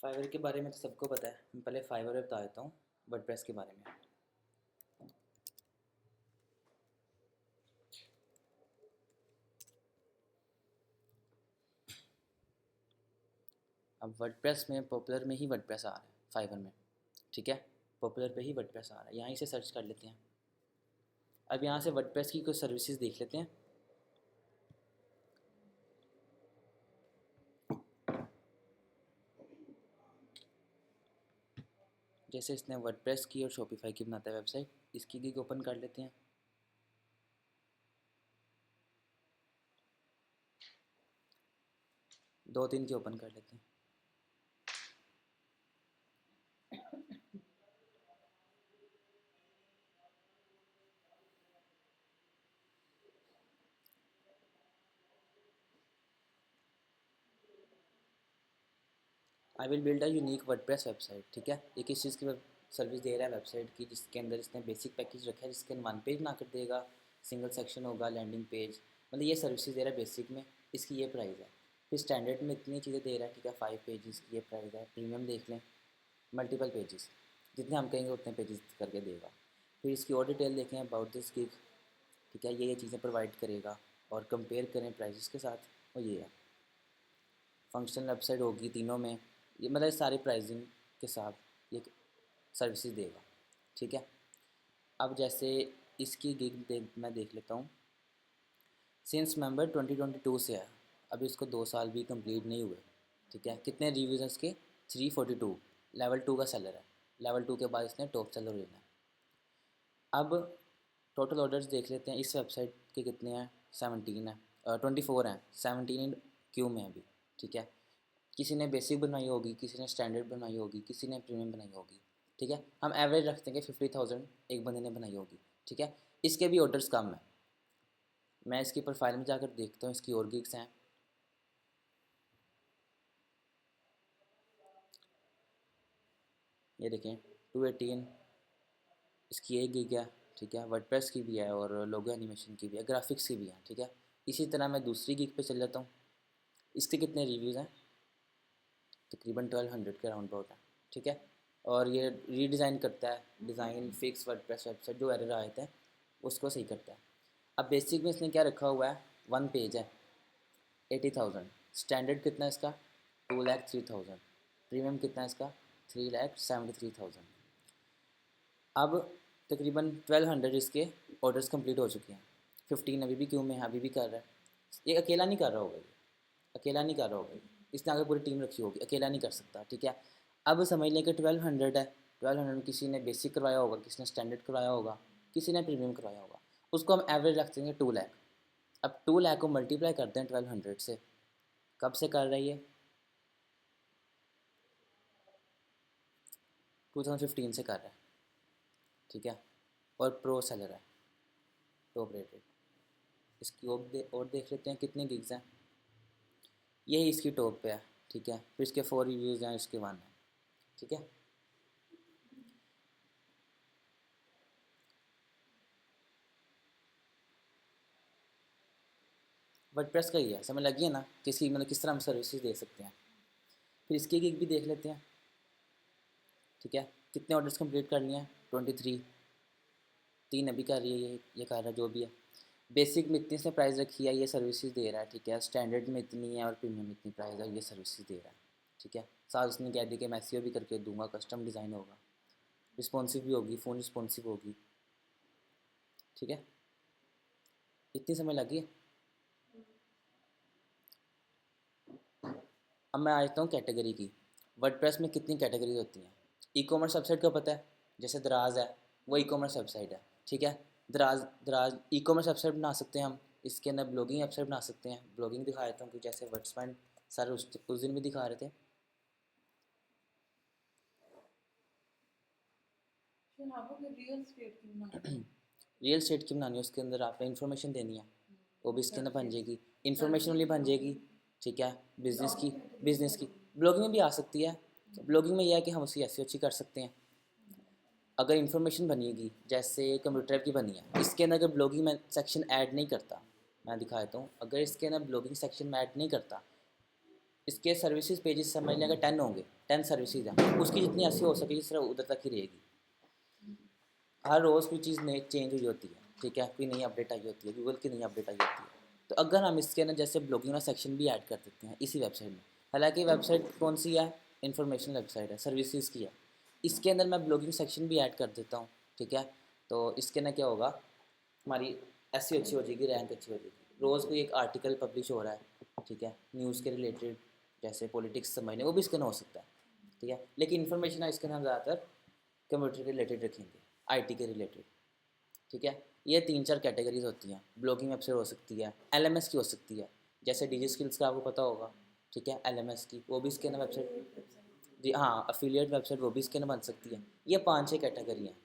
Fibre के बारे में तो सबको पता है। मैं पहले फाइवर में बता देता हूँ वर्डप्रेस के बारे में। अब वर्डप्रेस में पॉपुलर में ही वर्डप्रेस आ रहा है फाइवर में, ठीक है। पॉपुलर पे ही वर्डप्रेस आ रहा है, यहाँ से सर्च कर लेते हैं। अब यहाँ से वर्डप्रेस की कुछ सर्विसेज देख लेते हैं। जैसे इसने वर्डप्रेस की और शॉपिफाई की बनाता है वेबसाइट, इसकी गिग ओपन कर लेते हैं। दो तीन की ओपन कर लेते हैं। I will build a unique WordPress website, ठीक है। ये किस चीज़ की सर्विस दे रहा है वेबसाइट की, जिसके अंदर इसने बेसिक पैकेज रखा है, जिसके अंदर वन पेज बना कर देगा, सिंगल सेक्शन होगा, लैंडिंग पेज, मतलब ये सर्विसेज दे रहा है बेसिक में। इसकी ये प्राइस है। फिर स्टैंडर्ड में इतनी चीज़ें दे रहा है, ठीक है। 5 पेजेस की ये प्राइस है। प्रीमियम देख लें, मल्टीपल पेजेस, जितने हम कहेंगे उतने पेजेस करके देगा। फिर इसकी और डिटेल देखें अबाउट दिस गिग, ठीक है। ये चीज़ें प्रोवाइड करेगा और कंपेयर करें प्राइसेस के साथ, और ये है फंक्शनल वेबसाइट होगी तीनों में। ये मतलब सारी प्राइसिंग के साथ ये सर्विसेज देगा, ठीक है। अब जैसे इसकी मैं देख लेता हूँ। सिंस नवंबर 2022 से है, अभी इसको 2 साल भी कंप्लीट नहीं हुए, ठीक है। कितने रिव्यूज़ हैं इसके? 342। लेवल 2 का सेलर है। लेवल 2 के बाद इसने टॉप सेलर लेना है। अब टोटल ऑर्डर्स देख लेते हैं इस वेबसाइट के कितने हैं। 17 है, 24 हैं। 17 क्यू में है अभी, ठीक है। किसी ने बेसिक बनवाई होगी, किसी ने स्टैंडर्ड बनवाई होगी, किसी ने प्रीमियम बनाई होगी, ठीक है। हम एवरेज रखते हैं कि 50,000 एक बंदे ने बनाई होगी, ठीक है। इसके भी ऑर्डर्स कम है। मैं इसकी प्रोफाइल में जाकर देखता हूँ इसकी और गिग्स हैं। ये देखें 218 इसकी एक गिग है, ठीक है। वर्डप्रेस की भी है और लोगो एनिमेशन की भी है, ग्राफिक्स की भी है, ठीक है। इसी तरह मैं दूसरी गिग पे चल जाता हूँ। इसके कितने रिव्यूज़ हैं? तकरीबन 1200 के राउंड अबाउट है, ठीक है। और ये रीडिज़ाइन करता है, डिज़ाइन फिक्स वर्डप्रेस वेबसाइट जो एरर आए थे उसको सही करता है। अब बेसिक में इसने क्या रखा हुआ है? 1 पेज है, 80,000। स्टैंडर्ड कितना है इसका? 2,03,000। प्रीमियम कितना है इसका? 3,73,000। अब तकरीबन 1200 इसके ऑर्डर्स कंप्लीट हो चुके हैं। 15 अभी भी क्यों में है, अभी भी कर रहा है। ये अकेला नहीं कर रहा होगा, ये अकेला नहीं कर रहा होगा, इसने आगे पूरी टीम रखी होगी, अकेला नहीं कर सकता, ठीक है। अब समझ लें कि 1200 है। 1200 में किसी ने बेसिक करवाया होगा, किसी ने स्टैंडर्ड करवाया होगा, किसी ने प्रीमियम करवाया होगा। उसको हम एवरेज रख देंगे 2 लाख। अब 2 लाख को मल्टीप्लाई करते हैं 1200 से। कब से कर रही है? 2015 से कर रहा है, ठीक है। और प्रो सेलर है, टॉप रेटेड। इसकी और देख लेते हैं कितने गिग्स हैं। यही इसकी टॉप पे है, ठीक है। फिर इसके 4 रिव्यूज़ हैं, इसके 1 है, ठीक है। वर्डप्रेस का ही है, समझ लगी है ना, किसी मतलब किस तरह हम सर्विसेज दे सकते हैं। फिर इसकी गिग भी देख लेते हैं, ठीक है। कितने ऑर्डर्स कंप्लीट कर लिए हैं? 23। 3 अभी कर रही है, ये कर रहा है जो भी है। बेसिक में इतनी से प्राइस रखी है, ये सर्विसेज दे रहा है, ठीक है। स्टैंडर्ड में इतनी है और प्रीमियम में इतनी प्राइस है, ये सर्विसेज दे रहा है, ठीक है। साथ उसने कह दी कि मैं SEO भी करके दूंगा, कस्टम डिज़ाइन होगा, रिस्पॉन्सिव भी होगी, फ़ोन रिस्पॉन्सिव होगी, ठीक है। इतनी समझ लगी है। अब मैं आ जाता हूँ कैटेगरी की। वर्डप्रेस में कितनी कैटेगरीज होती हैं? ई कॉमर्स वेबसाइट को पता है, जैसे दराज है, वो ई कॉमर्स वेबसाइट है, ठीक है। दराज दराज ई कॉमर्स वेबसाइट बना सकते हैं हम। इसके अंदर ब्लॉगिंग वेबसाइट बना सकते हैं। ब्लॉगिंग दिखा देता हूँ कि जैसे वर्ड्सपॉइंट सर उस दिन भी दिखा रहे थे। रियल स्टेट की बनानी है, उसके अंदर आपने इन्फॉर्मेशन देनी है, वो भी इसके अंदर बन जाएगी। इन्फॉर्मेशन वाली बन जाएगी, ठीक है। बिजनेस की ब्लॉगिंग में भी आ सकती है। ब्लॉगिंग में यह है कि हम उसकी ऐसी अच्छी कर सकते हैं। अगर इन्फॉर्मेशन बनेगी, जैसे कंप्यूटर की बनी है, इसके अंदर अगर ब्लॉगिंग में सेक्शन ऐड नहीं करता, मैं दिखा देता हूँ। अगर इसके अंदर ब्लॉगिंग सेक्शन में ऐड नहीं करता, इसके सर्विसेज पेजेस समझ लें अगर 10 होंगे, 10 सर्विसेज हैं, उसकी जितनी ऐसी हो सकेगी सिर्फ उधर तक ही रहेगी। हर रोज़ कोई चीज़ नई चेंज हुई होती है, ठीक है, कोई नई अपडेट आई होती है, गूगल की नई अपडेट आई होती है। तो अगर हम इसके अंदर जैसे ब्लॉगिंग का सेक्शन भी ऐड कर देते हैं इसी वेबसाइट में, हालांकि वेबसाइट कौन सी है, इन्फॉर्मेशनल वेबसाइट है, सर्विसेज की है, इसके अंदर मैं ब्लॉगिंग सेक्शन भी ऐड कर देता हूँ, ठीक है। तो इसके अंदर क्या होगा, हमारी ऐसी अच्छी हो जाएगी, रैंक अच्छी हो जाएगी। रोज़ कोई एक आर्टिकल पब्लिश हो रहा है, ठीक है, न्यूज़ के रिलेटेड, जैसे पॉलिटिक्स समझने, वो भी इसके अंदर हो सकता है, ठीक है। लेकिन इन्फॉर्मेशन इसके अंदर ज़्यादातर कंप्यूटर के रिलेटेड रखेंगे, आईटी के रिलेटेड, ठीक है। ये 3-4 कैटेगरीज होती हैं। ब्लॉगिंग वेबसाइट हो सकती है, एलएमएस की हो सकती है, जैसे डिजी स्किल्स का आपको पता होगा, ठीक है, एलएमएस की, वो भी इसके अंदर वेबसाइट, जी हाँ, अफिलिएट वेबसाइट वो भी इसके अंदर बन सकती है। ये 5-6 कैटेगरी हैं।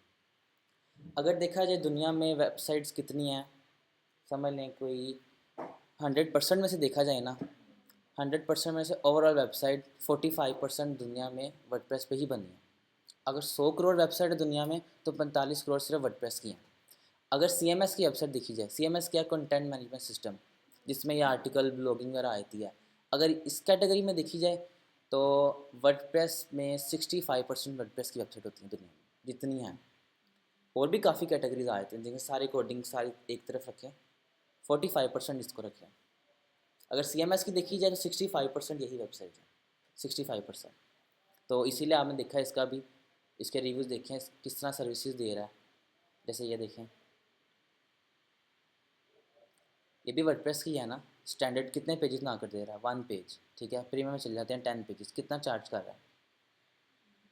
अगर देखा जाए दुनिया में वेबसाइट्स कितनी हैं, समझ लें कोई 100% में से देखा जाए ना, 100% में से ओवरऑल वेबसाइट 45% दुनिया में वर्डप्रेस पे ही बनी है। अगर 100 करोड़ वेबसाइट है दुनिया में तो 45 करोड़ सिर्फ वर्डप्रेस की हैं। अगर CMS की वेबसाइट देखी जाए, CMS क्या, कंटेंट मैनेजमेंट सिस्टम, जिसमें ये आर्टिकल ब्लॉगिंग वगैरह आती है, अगर इस कैटेगरी में देखी जाए तो वर्डप्रेस में 65% वर्डप्रेस की वेबसाइट होती है दुनिया में जितनी हैं। और भी काफ़ी कैटेगरीज आ जाती हैं, जिनके सारे कोडिंग सारी एक तरफ रखें, 45% इसको रखें। अगर CMS की देखी जाए तो 65% यही वेबसाइट है, 65%। तो इसीलिए आपने देखा है इसका भी, इसके रिव्यूज़ देखें किस तरह सर्विसेज दे रहा है। जैसे ये देखें, ये भी वर्डप्रेस की है ना, स्टैंडर्ड कितने पेजेस ना कर दे रहा है, 1 पेज, ठीक है, प्रीमियम में चले जाते हैं 10 पेजेस, कितना चार्ज कर रहा है,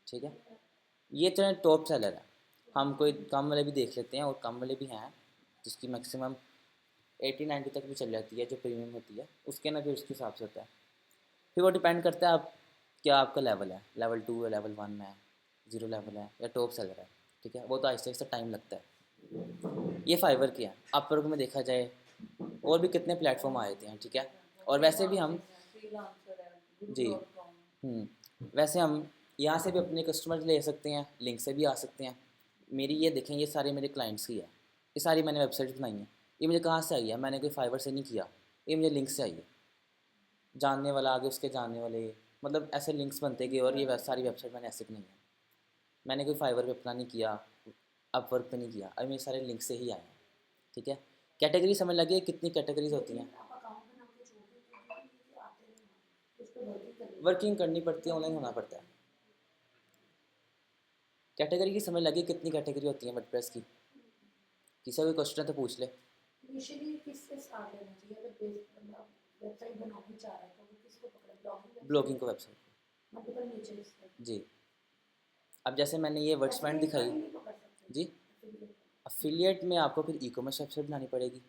ठीक है। ये तो टॉप सेलर है। हम कोई कम वाले भी देख लेते हैं, और कम वाले भी हैं जिसकी मैक्सिमम 80-90 तक भी चल जाती है, जो प्रीमियम होती है उसके ना फिर उसके हिसाब से होता है। फिर वो डिपेंड करता है आप क्या आपका लेवल है, लेवल 2 है, लेवल 1 है, 0 लेवल है, या टॉप सेलर है, ठीक है। वो तो आहिस्ता आहिस्ता टाइम लगता है। ये फाइवर की है। अपवर्क में देखा जाए और भी कितने प्लेटफॉर्म आए थे हैं, ठीक है। और वैसे भी हम, जी, वैसे हम यहाँ से भी अपने कस्टमर ले सकते हैं, लिंक से भी आ सकते हैं। मेरी ये देखें, ये सारे मेरे क्लाइंट्स की है, ये सारी मैंने वेबसाइट बनाई हैं। ये मुझे कहाँ से आई है, मैंने कोई फाइवर से नहीं किया, ये मुझे लिंक से आई है। जानने वाला आगे उसके जानने वाले, मतलब ऐसे लिंक्स बनते गए, और ये सारी वेबसाइट मैंने ऐसे बनाई है। मैंने कोई फाइवर पे अपना नहीं किया, अपवर्क पे नहीं किया, अब मेरे सारे लिंक से ही आए हैं, ठीक है। कैटेगरी समझ लगी कितनी कैटेगरीज होती हैं, वर्किंग करनी पड़ती है, ऑनलाइन होना पड़ता है। कैटेगरी की समझ लगी कितनी कैटेगरी होती है वर्डप्रेस की, किसी का कोई क्वेश्चन है तो पूछ ले। इनिशियली किससे स्टार्ट करना चाहिए, अगर बेस बंदा वेबसाइट बनाना चाह रहा है तो वो किसको पकड़े, ब्लॉगिंग ब्लॉगिंग वेबसाइट, को वेबसाइट, मल्टीपल नीचेस पे, जी। अब जैसे मैंने ये वर्ड्सपैंट एफिलिएट दिखाई, वाली नहीं पकड़ सकते, जी, एफिलिएट अफिलिएट में आपको फिर ई-कॉमर्स वेबसाइट बनानी पड़ेगी।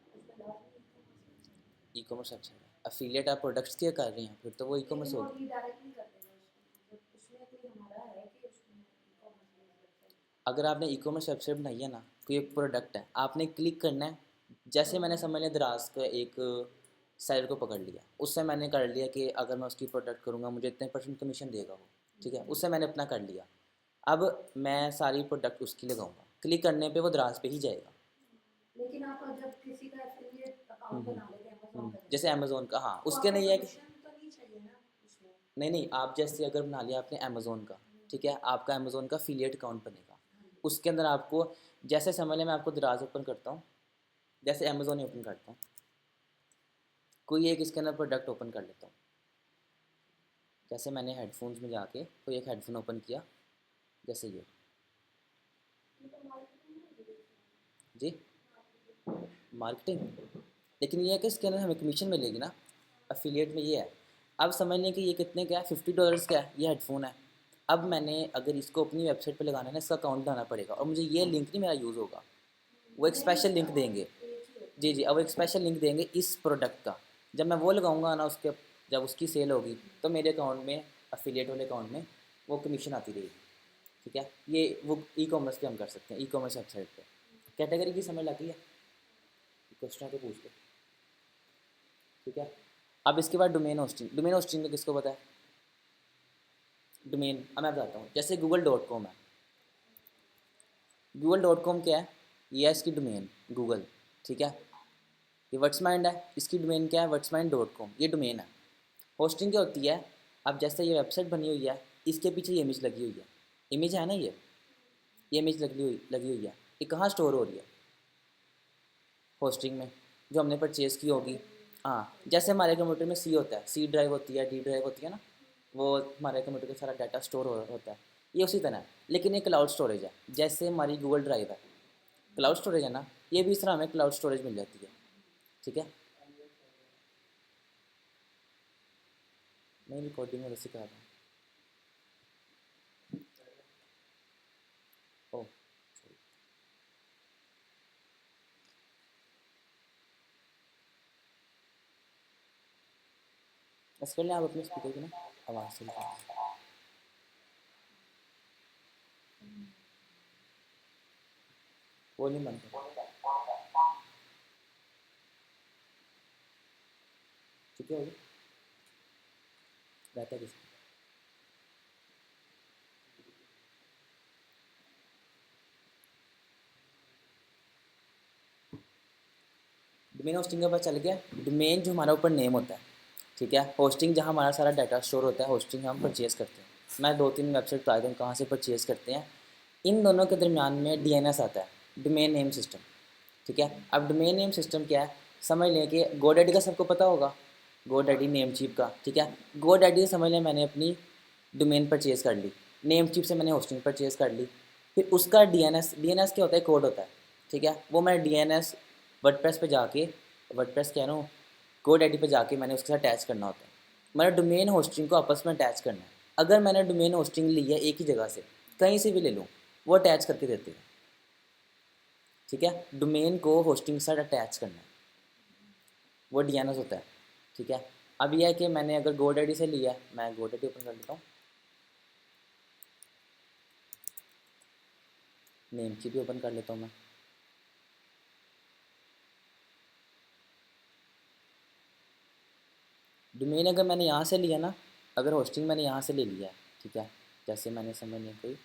उसमें लास्ट में ई-कॉमर्स वेबसाइट, ई-कॉमर्स वेबसाइट है, अफिलिएट आप प्रोडक्ट्स के कर रही हैं फिर तो वो ई-कॉमर्स लेकिन वो होगी। रीडायरेक्ट नहीं कर देगा उसको, मतलब उसमें कोई हमारा है कि उसमें ई-कॉमर्स वेबसाइट, अगर आपने ई-कॉमर्स वेबसाइट बनाई है ना, कोई एक प्रोडक्ट है, आपने क्लिक करना है। जैसे मैंने समझ लिया दराज का एक सेलर को पकड़ लिया, उससे मैंने कर लिया कि अगर मैं उसकी प्रोडक्ट करूँगा मुझे इतने % कमीशन देगा वो, ठीक है, उससे मैंने अपना कर लिया। अब मैं सारी प्रोडक्ट उसकी लगाऊंगा, क्लिक करने पे वो दराज पे ही जाएगा। लेकिन आप जब किसी का एफिलिएट अकाउंट बना लेते हैं अमेज़न का जैसे जैसे, अमेज़ोन का, हाँ, तो उसके आपको नहीं है कि, कमीशन तो नहीं चाहिए ना उसमें, नहीं नहीं, आप जैसे अगर बना लिया आपने अमेज़ोन का, ठीक है, आपका अमेज़ोन का अफिलिएट अकाउंट बनेगा। उसके अंदर आपको, जैसे समझ लें मैं आपको दराज ओपन करता हूँ, जैसे अमेज़ोन ही ओपन करता हूँ, कोई एक इसके अंदर प्रोडक्ट ओपन कर लेता हूँ। जैसे मैंने हेडफोन्स में जाके कोई एक हेडफोन ओपन किया, जैसे ये, जी, मार्केटिंग। लेकिन ये है कि इसके अंदर हमें कमीशन मिलेगी ना, अफिलिएट में ये है। अब समझ लें कि ये कितने का है, $50 का है, ये हेडफोन है। अब मैंने अगर इसको अपनी वेबसाइट पे लगाना है ना, इसका अकाउंट बनाना पड़ेगा, और मुझे ये लिंक नहीं मेरा यूज़ होगा, वो एक नहीं स्पेशल उसका लिंक देंगे। पेज ही होता जी जी, अब एक स्पेशल लिंक देंगे इस प्रोडक्ट का। जब मैं वो लगाऊंगा ना उसके, जब उसकी सेल होगी तो मेरे अकाउंट में, अफिलिएट वाले अकाउंट में वो कमीशन आती रहेगी, ठीक है। ये वो ई-कॉमर्स पे हम कर सकते हैं, ई-कॉमर्स वेबसाइट पे। कैटेगरी की समझ लगी है, क्वेश्चन है तो पूछ लो, ठीक है। अब इसके बाद डोमेन होस्टिंग, डोमेन होस्टिंग तो किसको पता है, डोमेन, अब मैं बताता हूँ। जैसे google.com है, google.com क्या है, ये है इसकी डोमेन, गूगल, ठीक है। ये वर्ड्समाइंड है, इसकी डोमेन क्या है, wordsmind.com, ये डोमेन है। होस्टिंग क्या होती है, अब जैसे ये वेबसाइट बनी हुई है, इसके पीछे ये इमेज लगी हुई है, इमेज है ना, ये इमेज लगी हुई है, ये कहाँ स्टोर हो रही है, होस्टिंग में, जो हमने परचेज़ की होगी। हाँ, जैसे हमारे कंप्यूटर में सी होता है, सी ड्राइव होती है, डी ड्राइव होती है ना, वो हमारे कंप्यूटर का सारा डाटा स्टोर होता है, ये उसी तरह है, लेकिन ये क्लाउड स्टोरेज है, जैसे हमारी गूगल ड्राइव है, क्लाउड स्टोरेज है ना, ये भी इस तरह हमें क्लाउड स्टोरेज मिल जाती है। ठीक है, मैं रिकॉर्डिंग में सिखा रहा हूँ। ओह sorry। बस कर लें आप अपने स्पीकर की ना आवाज़ से निकाल, वॉल्यूम बंद कर, ठीक है, हो गया, रहता है किसी डोमेन होस्टिंग का पता चल गया। डोमेन जो हमारा ऊपर नेम होता है, ठीक है, होस्टिंग जहाँ हमारा सारा डाटा स्टोर होता है, होस्टिंग हम परचेज़ करते हैं। मैं 2-3 वेबसाइट बता दूँ कहाँ से परचेज़ करते हैं। इन दोनों के दरमियान में डीएनएस आता है, डोमेन नेम सिस्टम। ठीक है, अब डोमेन नेम सिस्टम क्या है, समझ लें कि गोडैडी का सबको पता होगा, गोडैडी नेमचीप का। ठीक है, गोडैडी से समझ लें मैंने अपनी डोमेन परचेज़ कर ली, नेमचीप से मैंने होस्टिंग परचेज़ कर ली, फिर उसका डीएनएस, डीएनएस क्या होता है, कोड होता है। ठीक है, वो मैं डीएनएस वर्डप्रेस पे जाके, वर्डप्रेस कह रहा हूँ, गोडैडी पे जाके मैंने उसके साथ अटैच करना होता है। मैंने डोमेन होस्टिंग को आपस में अटैच करना है। अगर मैंने डोमेन होस्टिंग ली है एक ही जगह से, कहीं से भी ले लूँ, वो अटैच करके देते हैं। ठीक है, डोमेन को होस्टिंग के साथ अटैच करना है, वो डीएनएस होता है। ठीक है, अब यह है कि मैंने अगर गोडैडी से लिया, मैं गोडैडी ओपन कर लेता हूँ, नेम की भी ओपन कर लेता हूँ मैं। डोमेन अगर मैंने यहाँ से लिया ना, अगर होस्टिंग मैंने यहाँ से ले लिया है, ठीक है, जैसे मैंने समझ नहीं कोई,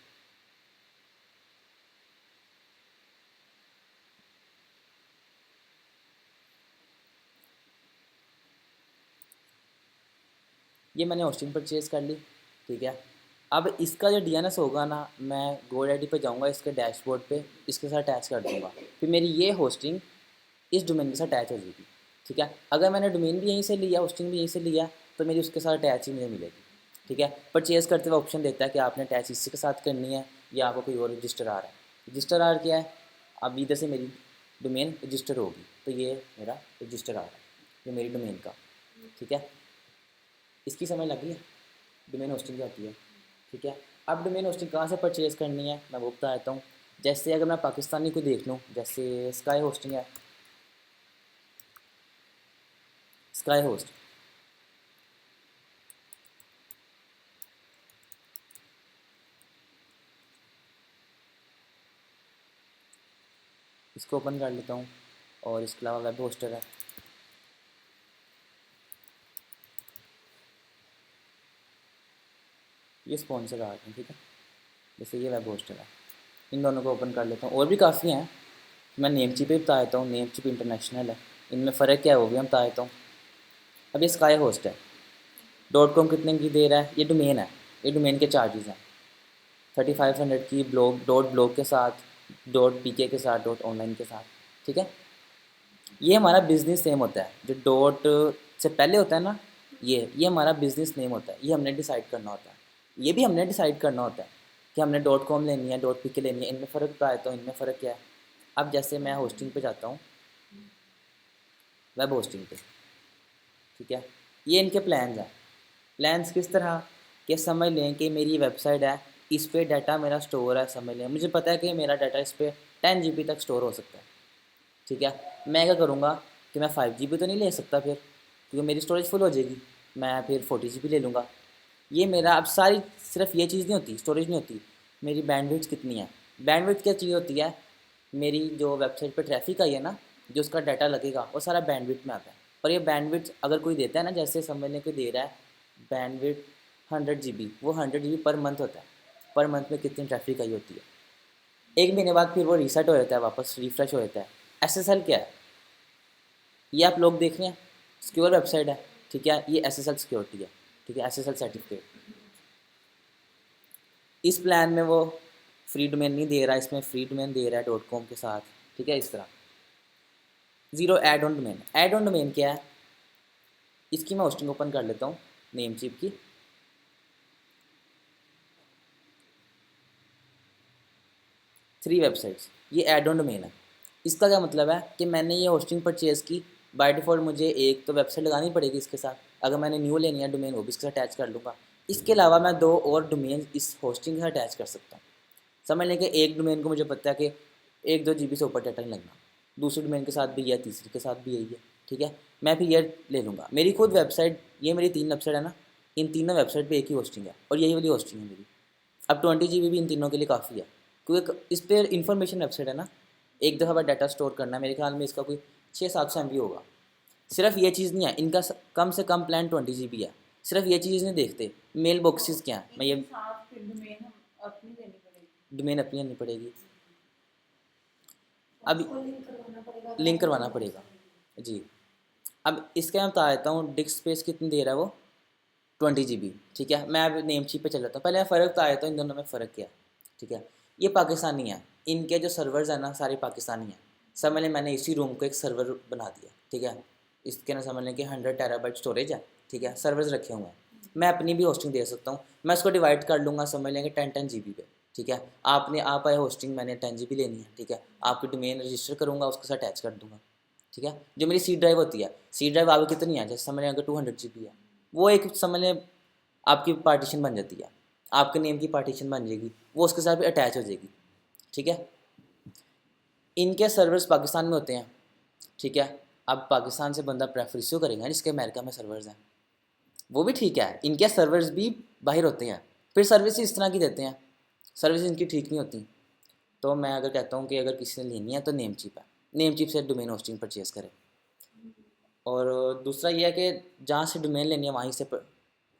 ये मैंने होस्टिंग परचेज़ कर ली। ठीक है, अब इसका जो डीएनएस होगा ना, मैं गोडैडी पे जाऊँगा, इसके डैशबोर्ड पे इसके साथ अटैच कर दूँगा, फिर मेरी ये होस्टिंग इस डोमेन के साथ अटैच हो जाएगी। ठीक है, अगर मैंने डोमेन भी यहीं से लिया, होस्टिंग भी यहीं से लिया, तो मेरी उसके साथ अटैच ही मुझे मिलेगी। ठीक है, परचेज़ करते हुए ऑप्शन देता है कि आपने अटैच इसी के साथ करनी है या आपको कोई और रजिस्टर आ रहा है। रजिस्टर आर क्या है, अब इधर से मेरी डोमेन रजिस्टर होगी, तो ये मेरा रजिस्टर आ रहा है, ये मेरी डोमेन का। ठीक है, इसकी समझ लग गई है, डोमेन होस्टिंग क्या होती है। ठीक है, अब डोमेन होस्टिंग कहाँ से परचेज़ करनी है, मैं वो बता देता हूँ। जैसे अगर मैं पाकिस्तानी को देख लूँ, जैसे स्काई होस्टिंग है, स्काई होस्ट, इसको ओपन कर लेता हूँ, और इसके अलावा वेब होस्टर है, ये स्पॉन्सर आ रहे हैं। ठीक है, जैसे ये वेब होस्टर है, इन दोनों को ओपन कर लेता हूँ, और भी काफ़ी हैं, मैं नेमचिप पे बता देता हूँ, नेमचिप इंटरनेशनल है, इनमें फ़र्क क्या है वो भी हम बता देता हूँ। अब ये स्काई होस्ट है, .com कितने की दे रहा है, ये डोमेन है, ये डोमेन के चार्जेस हैं 3500 की, ब्लॉग डॉट ब्लॉग के साथ, डॉट पीके के साथ, डॉट ऑनलाइन के साथ। ठीक है, ये हमारा बिज़नेस नेम होता है, जो डॉट से पहले होता है ना, ये हमारा बिज़नेस नेम होता है, ये हमने डिसाइड करना होता है। ये भी हमने डिसाइड करना होता है कि हमने .com लेनी है, डॉट पीके लेनी है, इनमें फ़र्क बता देता हूँ, इनमें फ़र्क क्या है। अब जैसे मैं होस्टिंग पे जाता हूँ, वेब होस्टिंग पे, ठीक है, ये इनके प्लान्स हैं। प्लान्स किस तरह कि समझ लें कि मेरी वेबसाइट है, इस पे डाटा मेरा स्टोर है, समझ लें मुझे पता है कि मेरा डाटा इस पर 10 GB तक स्टोर हो सकता है। ठीक है, मैं क्या करूँगा कि मैं 5 GB तो नहीं ले सकता फिर, क्योंकि मेरी स्टोरेज फुल हो जाएगी, मैं फिर 40 GB ले लूँगा। ये मेरा अब सारी, सिर्फ ये चीज़ नहीं होती, स्टोरेज नहीं होती, मेरी बैंडविड्थ कितनी है। बैंडविड्थ क्या चीज़ होती है, मेरी जो वेबसाइट पे ट्रैफिक आई है ना, जो उसका डाटा लगेगा वो सारा बैंडविड्थ में आता है। और ये बैंडविड्थ अगर कोई देता है ना, जैसे समझ लें कोई दे रहा है बैंडविड्थ 100 GB, वो 100 GB पर मंथ होता है, पर मंथ में कितनी ट्रैफिक आई होती है। एक महीने बाद फिर वो रीसेट हो जाता है, वापस रिफ्रेश हो जाता है। SSL क्या है, ये आप लोग देख रहे हैं सिक्योर वेबसाइट है, ठीक है, ये SSL सिक्योरिटी है, ठीक है, SSL सर्टिफिकेट। इस प्लान में वो फ्री डोमेन नहीं दे रहा, इसमें फ्री डोमेन दे रहा है .com के साथ, ठीक है। इस तरह zero add on domain. Add on domain क्या है, इसकी मैं होस्टिंग ओपन कर लेता हूँ नेमचीप की। थ्री वेबसाइट्स, ये एड ऑन डोमेन है। इसका क्या मतलब है कि मैंने ये होस्टिंग परचेज़ की, बाय डिफ़ॉल्ट मुझे एक तो वेबसाइट लगानी पड़ेगी इसके साथ, अगर मैंने न्यू लेनी है डोमेन वो भी इसके साथ अटैच कर लूँगा। इसके अलावा मैं 2 और डोमेन इस होस्टिंग के साथ अटैच कर सकता हूँ। समझ लें कि एक डोमेन को मुझे पता है कि 1-2 GB से ऊपर डाटा नहीं लगना, दूसरे डोमेन के साथ भी है, तीसरे के साथ भी यही है, ठीक है। मैं फिर ये ले लूँगा। मेरी खुद वेबसाइट, ये मेरी 3 वेबसाइट है ना, इन तीनों वेबसाइट पे एक ही होस्टिंग है और यही वाली होस्टिंग है मेरी। अब 20 GB भी इन तीनों के लिए काफ़ी है, क्योंकि इस पर इन्फॉर्मेशन वेबसाइट है ना, एक दफ़ा बाद डाटा स्टोर करना है, मेरे ख्याल में इसका कोई 600-700 MB होगा। सिर्फ ये चीज़ नहीं है, इनका कम से कम प्लान 20 GB है। सिर्फ ये चीज़ नहीं देखते, मेल बॉक्सेस क्या हैं, मैं ये डोमेन अपनी नहीं पड़ेगी, अब उसको लिंक करवाना पड़ेगा, लिंक करवाना ब्राउज़र पड़ेगा से। जी। अब इसका मैं बता देता हूँ डिस्क स्पेस कितनी दे रहा है वो, 20 GB, ठीक है। मैं अब नेम चीप पे चल जाता हूँ, पहले मैं फ़र्क बता देता हूँ इन दोनों में फ़र्क क्या है, ठीक है। ये पाकिस्तानी है, इनके जो सर्वर्स हैं ना सारे पाकिस्तानी हैं। समझ लें मैंने इसी रूम को एक सर्वर बना दिया, ठीक है। इसके ना समझ लें कि 100 TB स्टोरेज है, ठीक है, सर्वर्स रखे हुए हैं। मैं अपनी भी होस्टिंग दे सकता हूँ, मैं इसको डिवाइड कर लूँगा, समझ लेंगे 10-10 GB पे, ठीक है। आप आए होस्टिंग, मैंने 10 GB लेनी है, ठीक है। आपकी डोमेन रजिस्टर करूँगा, उसके साथ अटैच कर दूँगा, ठीक है। जो मेरी सी ड्राइव होती है, सी ड्राइव आपकी कितनी है, जैसे समझ लें अगर 200 GB है, वो एक समझ लें आपकी पार्टीशन बन जाती है, आपके नेम की पार्टीशन बन जाएगी, वो उसके साथ भी अटैच हो जाएगी, ठीक है। इनके सर्वर्स पाकिस्तान में होते हैं, ठीक है। अब पाकिस्तान से बंदा प्रेफर इसको करेगा जिसके अमेरिका में सर्वर्स हैं, वो भी ठीक है, इनके सर्वर्स भी बाहर होते हैं, फिर सर्विस इस तरह की देते हैं, सर्विस इनकी ठीक नहीं होती। तो मैं अगर कहता हूँ कि अगर किसी ने लेनी है तो नेम चिप है, नेम चिप से डोमेन होस्टिंग परचेज़ करें। और दूसरा ये है कि जहाँ से डोमेन लेनी है वहीं से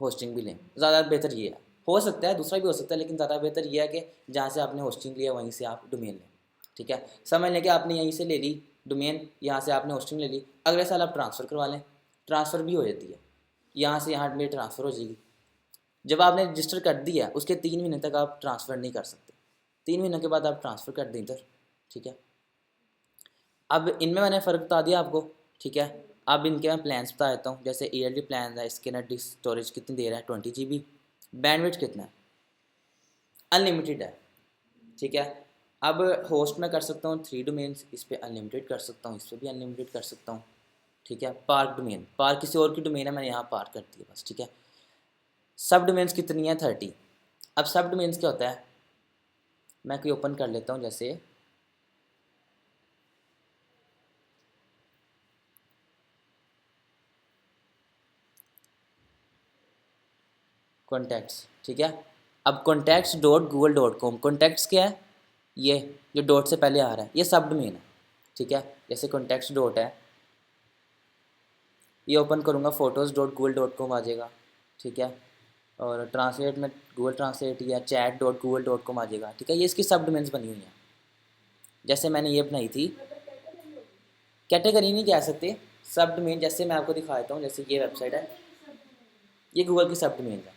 होस्टिंग भी लें, ज़्यादा बेहतर ये है। हो सकता है दूसरा भी हो सकता है, लेकिन ज़्यादा बेहतर ये है कि जहाँ से आपने होस्टिंग लिया वहीं से आप डोमेन लें, ठीक है। समझ लें कि आपने यहीं से ले ली डोमेन, यहाँ से आपने होस्टिंग ले ली, अगले साल आप ट्रांसफ़र करवा लें, ट्रांसफ़र भी हो जाती है, यहाँ से यहाँ मेरी ट्रांसफ़र हो जाएगी। जब आपने रजिस्टर कर दिया उसके 3 महीने तक आप ट्रांसफ़र नहीं कर सकते, 3 महीनों के बाद आप ट्रांसफ़र कर दें इधर, ठीक है। अब इनमें मैंने फ़र्क बता दिया आपको, ठीक है। अब इनके मैं प्लान्स बता देता हूँ, जैसे ईयरली प्लान है, इसके ना डिस्क स्टोरेज कितनी दे रहा है 20 GB, बैंडविड्थ कितना है, अनलिमिटेड है, ठीक है। अब होस्ट में कर सकता हूँ 3 डोमेन्स, इस पर अनलिमिटेड कर सकता हूँ, इस पर भी अनलिमिटेड कर सकता हूँ, ठीक है। पार्क डोमेन, पार्क किसी और की डोमेन है, मैंने यहाँ पार्क कर दी है बस, ठीक है। सब डोमेन्स कितनी है 30। अब सब डोमेन्स क्या होता है, मैं कोई ओपन कर लेता हूँ, जैसे कॉन्टैक्ट्स, ठीक है। अब contacts.google.com, कॉन्टैक्ट्स क्या है, ये जो डॉट से पहले आ रहा है ये सब डोमेन है, ठीक है। जैसे कॉन्टैक्ट्स डॉट है, ये ओपन करूँगा photos.google.com आ जाएगा, ठीक है। और ट्रांसलेट में गूगल ट्रांसलेट या chat.google.com आ जाएगा, ठीक है। ये इसकी सब डोमेन्स बनी हुई हैं। जैसे मैंने ये बनाई थी, कैटेगरी नहीं कह सकते, सब डोमेन, जैसे मैं आपको दिखा देता हूँ, जैसे ये वेबसाइट है, ये गूगल की सब डोमेन है।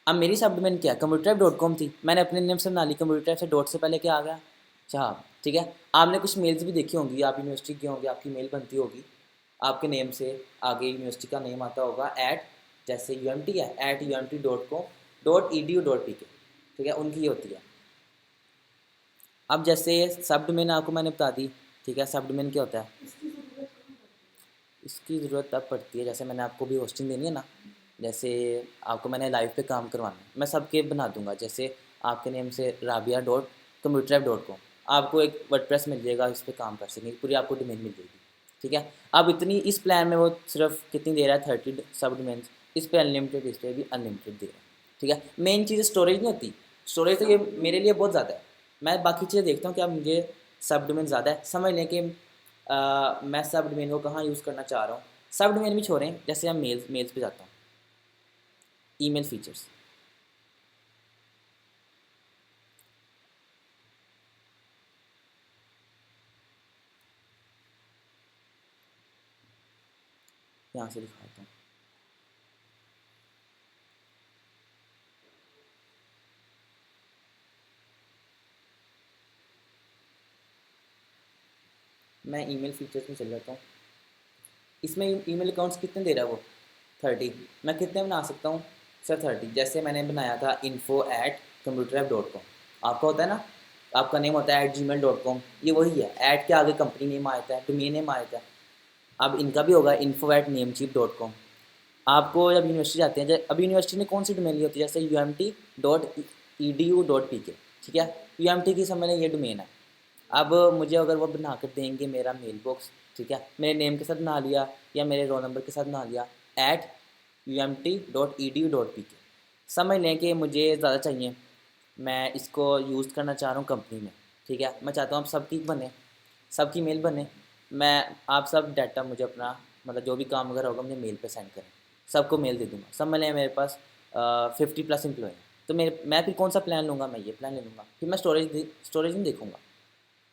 अब मेरी सब डोमेन क्या है, computertype.com थी, मैंने अपने नेम से बना ली, कंप्यूटर टाइप से डॉट से पहले क्या आ गया, अच्छा, ठीक है। आपने कुछ मेल्स भी देखी होंगी, आप यूनिवर्सिटी गए होंगे, आपकी मेल बनती होगी, आपके नेम से आगे यूनिवर्सिटी का नेम आता होगा, एट जैसे UMT है @umt.com.edu.pk, ठीक है, उनकी ये होती है। अब जैसे सब डोमेन आपको मैंने बता दी, ठीक है। सब डोमेन क्या होता है, इसकी ज़रूरत तब पड़ती है जैसे मैंने आपको भी होस्टिंग देनी है ना, जैसे आपको मैंने लाइव पे काम करवाना है, मैं सबके बना दूंगा, जैसे आपके नेम से rabia.computertype.com, आपको एक वर्डप्रेस मिल जाएगा, इस पर काम कर सकेंगे, पूरी आपको डोमेन मिल जाएगी, ठीक है। अब इतनी इस प्लान में वो सिर्फ कितनी दे रहा है 30 सब डोमेन्स, इस पर अनलिमिटेड, इस पर भी अनलिमिटेड दे रहा है, ठीक है। मेन चीज़ स्टोरेज नहीं होती, स्टोरेज तो ये मेरे लिए बहुत ज़्यादा है, मैं बाकी चीज़ें देखता हूँ कि अब मुझे सब डोमेन ज़्यादा है, समझ लें कि मैं सब डोमेन को कहाँ यूज़ करना चाह रहा हूँ। सब डोमेन भी छोड़ें, जैसे हम मेल्स पे जाता हूँ, ईमेल फीचर्स, यहाँ से दिखाता हूँ। मैं ईमेल फीचर्स में चल जाता हूँ। इसमें ईमेल अकाउंट्स कितने दे रहा है वो 30। मैं कितने बना सकता हूँ सर 30। जैसे मैंने बनाया था info@computerweb.com। आपका होता है ना, आपका नेम होता है @gmail.com, ये वही है। ऐड के आगे कंपनी नेम आता है, डोमेन नेम आता है। अब इनका भी होगा info@namecheap.com। आपको जब यूनिवर्सिटी जाते हैं, अब यूनिवर्सिटी में कौन सी डोमेन ली होती है, जैसे umt.edu.pk, ठीक है। UMT की समझ लें ये डोमेन है। अब मुझे अगर वो बना कर देंगे मेरा मेल बॉक्स, ठीक है, मेरे नेम के साथ बना लिया या मेरे रोल नंबर के साथ बना लिया @umt.edu.pk, समझ लें कि मुझे ज़्यादा चाहिए, मैं इसको यूज़ करना चाह रहा हूँ कंपनी में, ठीक है। मैं चाहता हूँ आप सबकी बने, सबकी मेल बने। मैं आप सब डाटा मुझे अपना मतलब जो भी काम वगैरह होगा मुझे मेल पे सेंड करें, सबको मेल दे दूँगा। समझ लें मेरे पास 50+ एम्प्लॉय हैं, तो मैं फिर कौन सा प्लान लूँगा, मैं ये प्लान ले लूँगा। फिर मैं स्टोरेज नहीं देखूँगा,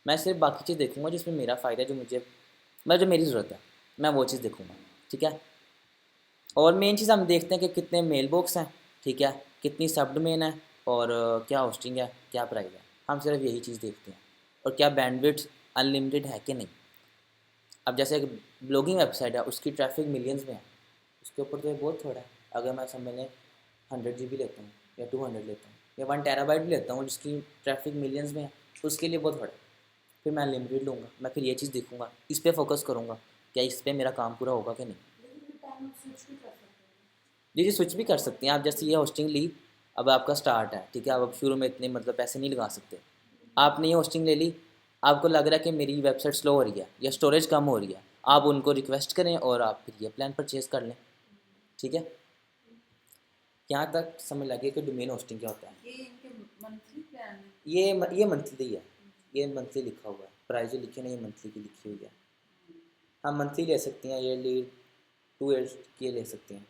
मैं सिर्फ बाकी चीज़ देखूँगा जिसमें मेरा फ़ायदा है, जो मुझे मतलब जो मेरी ज़रूरत है, मैं वो चीज़ देखूँगा, ठीक है। और मेन चीज़ हम देखते हैं कि कितने मेल बॉक्स हैं, ठीक है, कितनी सब डोमेन है और क्या होस्टिंग है, क्या प्राइस है। हम सिर्फ यही चीज़ देखते हैं, और क्या बैंडविड्थ अनलिमिटेड है कि नहीं। अब जैसे एक ब्लॉगिंग वेबसाइट है, उसकी ट्रैफिक मिलियंस में है, उसके ऊपर तो ये बहुत थोड़ा है। अगर मैं समझ लें 100 GB लेता हूँ या 200 लेता हूँ या 1 TB भी लेता हूँ जिसकी ट्रैफिक मिलियंस में है, उसके लिए बहुत थोड़ा है। फिर मैं अनलिमिटेड लूँगा, मैं फिर ये चीज़ देखूँगा, इस पर फोकस करूँगा, क्या इस पर मेरा काम पूरा होगा कि नहीं। लेकिन टाइम आप स्विच भी कर सकते जी स्विच भी कर सकते हैं आप। जैसे ये होस्टिंग ली, अब आपका स्टार्ट है, ठीक है, अब शुरू में इतने मतलब पैसे नहीं लगा सकते। आपने ये होस्टिंग ले ली, आपको लग रहा है कि मेरी वेबसाइट स्लो हो रही है या स्टोरेज कम हो रही है, आप उनको रिक्वेस्ट करें और आप फिर ये प्लान परचेज़ कर लें, ठीक है। यहाँ तक समझ लगे कि डोमेन होस्टिंग क्या होता है। हैं। ये इनके मंथली प्लान है। ये मंथली है, ये मंथली लिखा हुआ है, प्राइस जो लिखी है ना ये मंथली की लिखी हुई है। हम मंथली ले सकते हैं, ईयरली 2 ईयर्स की ले सकते हैं।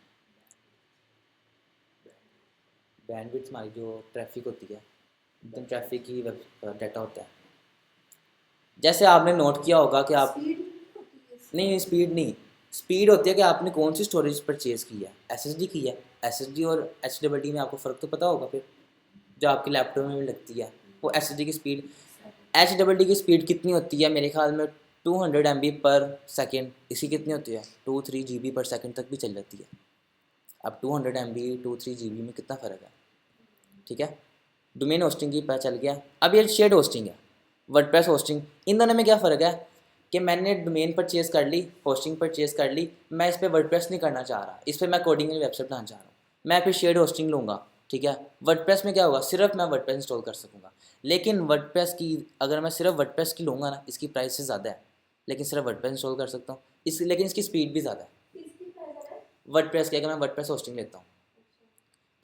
बैंडविड्थ हमारी जो ट्रैफिक होती है, एकदम ट्रैफिक की डाटा होता है। जैसे आपने नोट किया होगा कि आप स्पीड होती है इसकी। नहीं, स्पीड नहीं, स्पीड होती है कि आपने कौन सी स्टोरेज परचेज़ की है। एसएसडी की है, एसएसडी और एचडीडी में आपको फ़र्क तो पता होगा फिर, जो आपके लैपटॉप में भी लगती है वो एसएसडी की स्पीड। एचडीडी की स्पीड कितनी होती है मेरे ख्याल में 200 MB/सेकेंड, इसकी कितनी होती है 2-3 GB/सेकेंड तक भी चल जाती है। अब 200 MB 2-3 GB में कितना फ़र्क है, ठीक है। डोमेन होस्टिंग की पता चल गया। अब ये शेड होस्टिंग है, वर्डप्रेस होस्टिंग, इन दोनों में क्या फ़र्क है कि मैंने डोमेन परचेज़ कर ली, होस्टिंग परचेज़ कर ली, मैं इस पर वर्डप्रेस नहीं करना चाह रहा, इस पर मैं कोडिंग की वेबसाइट बनाना चाह रहा हूँ, मैं फिर शेड होस्टिंग लूँगा, ठीक है। वर्डप्रेस में क्या होगा, सिर्फ मैं वर्डप्रेस इंस्टॉल कर सकूँगा। लेकिन वर्डप्रेस की अगर मैं सिर्फ वर्डप्रेस की लूँगा ना, इसकी प्राइस से ज़्यादा है, लेकिन सिर्फ वर्डप्रेस इंस्टॉल कर सकता हूँ लेकिन इसकी स्पीड भी ज़्यादा है। इसकी प्राइस है। वर्डप्रेस की अगर मैं वर्डप्रेस होस्टिंग लेता हूँ,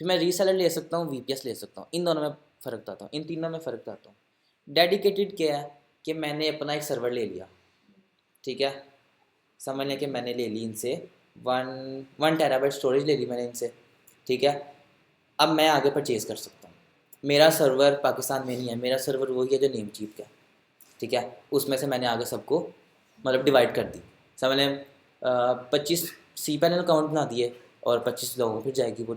फिर मैं रीसेलर ले सकता हूँ, वीपीएस ले सकता हूँ। इन दोनों में फ़र्क बताता हूँ, इन तीनों में फ़र्क बताता हूँ। डेडिकेटेड क्या है कि मैंने अपना एक सर्वर ले लिया, ठीक है, समझ लें कि मैंने ले ली इनसे 1 TB स्टोरेज ले ली मैंने इनसे, ठीक है। अब मैं आगे परचेज़ कर सकता हूँ। मेरा सर्वर पाकिस्तान में नहीं है, मेरा सर्वर वही है जो नेमचीप का है, ठीक है। उसमें से मैंने आगे सबको मतलब डिवाइड कर दी, समझ लें 25 सी पैनल अकाउंट बना दिए और 25 लोगों को फिर जाएगी वो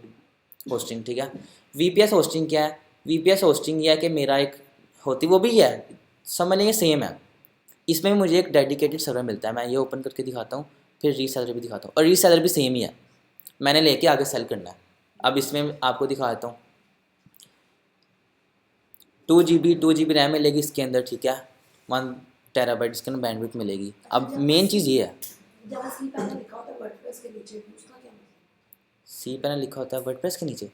होस्टिंग, ठीक है। वीपीएस होस्टिंग क्या है, वीपीएस होस्टिंग यह है कि मेरा एक होती वो भी है, समझ लेंगे सेम है। इसमें मुझे एक डेडिकेटेड सर्वर मिलता है, मैं ये ओपन करके दिखाता हूँ, फिर रीसेलर भी दिखाता हूँ, और रीसेलर भी सेम ही है, मैंने लेके आगे सेल करना है। अब इसमें आपको दिखाता हूँ 2 GB रैम मिलेगी इसके अंदर, ठीक है, 1 TB इसके अंदर बैंडविड्थ मिलेगी। अब मेन चीज़ ये है, जहाँ सी पैनल लिखा होता है वर्डप्रेस के नीचे उसका क्या मतलब। सी पैनल लिखा होता है वर्डप्रेस के नीचे।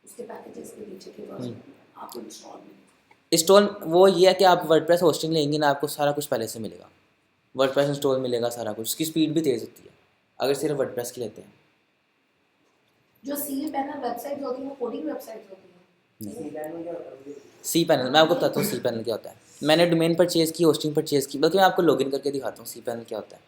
उसके पैकेजेस के नीचे के बाद आपको इंस्टॉल में। इंस्टॉल वो ये है कि आप वर्डप्रेस होस्टिंग लेंगे ना, आपको सारा कुछ पहले से मिलेगा, वर्डप्रेस इंस्टॉल मिलेगा सारा कुछ, उसकी स्पीड भी तेज़ होती है अगर सिर्फ वर्डप्रेस की लेते हैं। जो सी पैनल वेबसाइट होती है वो कोडिंग वेबसाइट होती है। सी पैनल मैं आपको बताता हूँ सी पैनल क्या होता है। मैंने डोमेन परचेज़ की, होस्टिंग परचेज़ की, बल्कि मैं आपको लॉगिन करके दिखाता हूँ सी पैनल क्या होता है।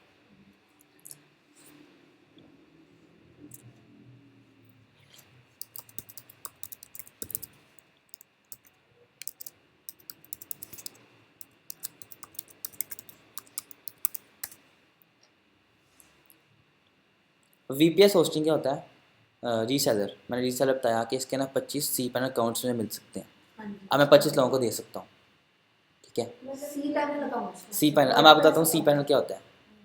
VPS होस्टिंग क्या होता है? रीसेलर, मैंने रीसेलर बताया कि इसके ना 25 सी पैनल अकाउंट्स में मिल सकते हैं। हाँ जी। अब मैं 25 लोगों को दे सकता हूँ, ठीक है। CPanel accounts cPanel, अब मैं आपको बताता हूँ सी पैनल क्या होता है।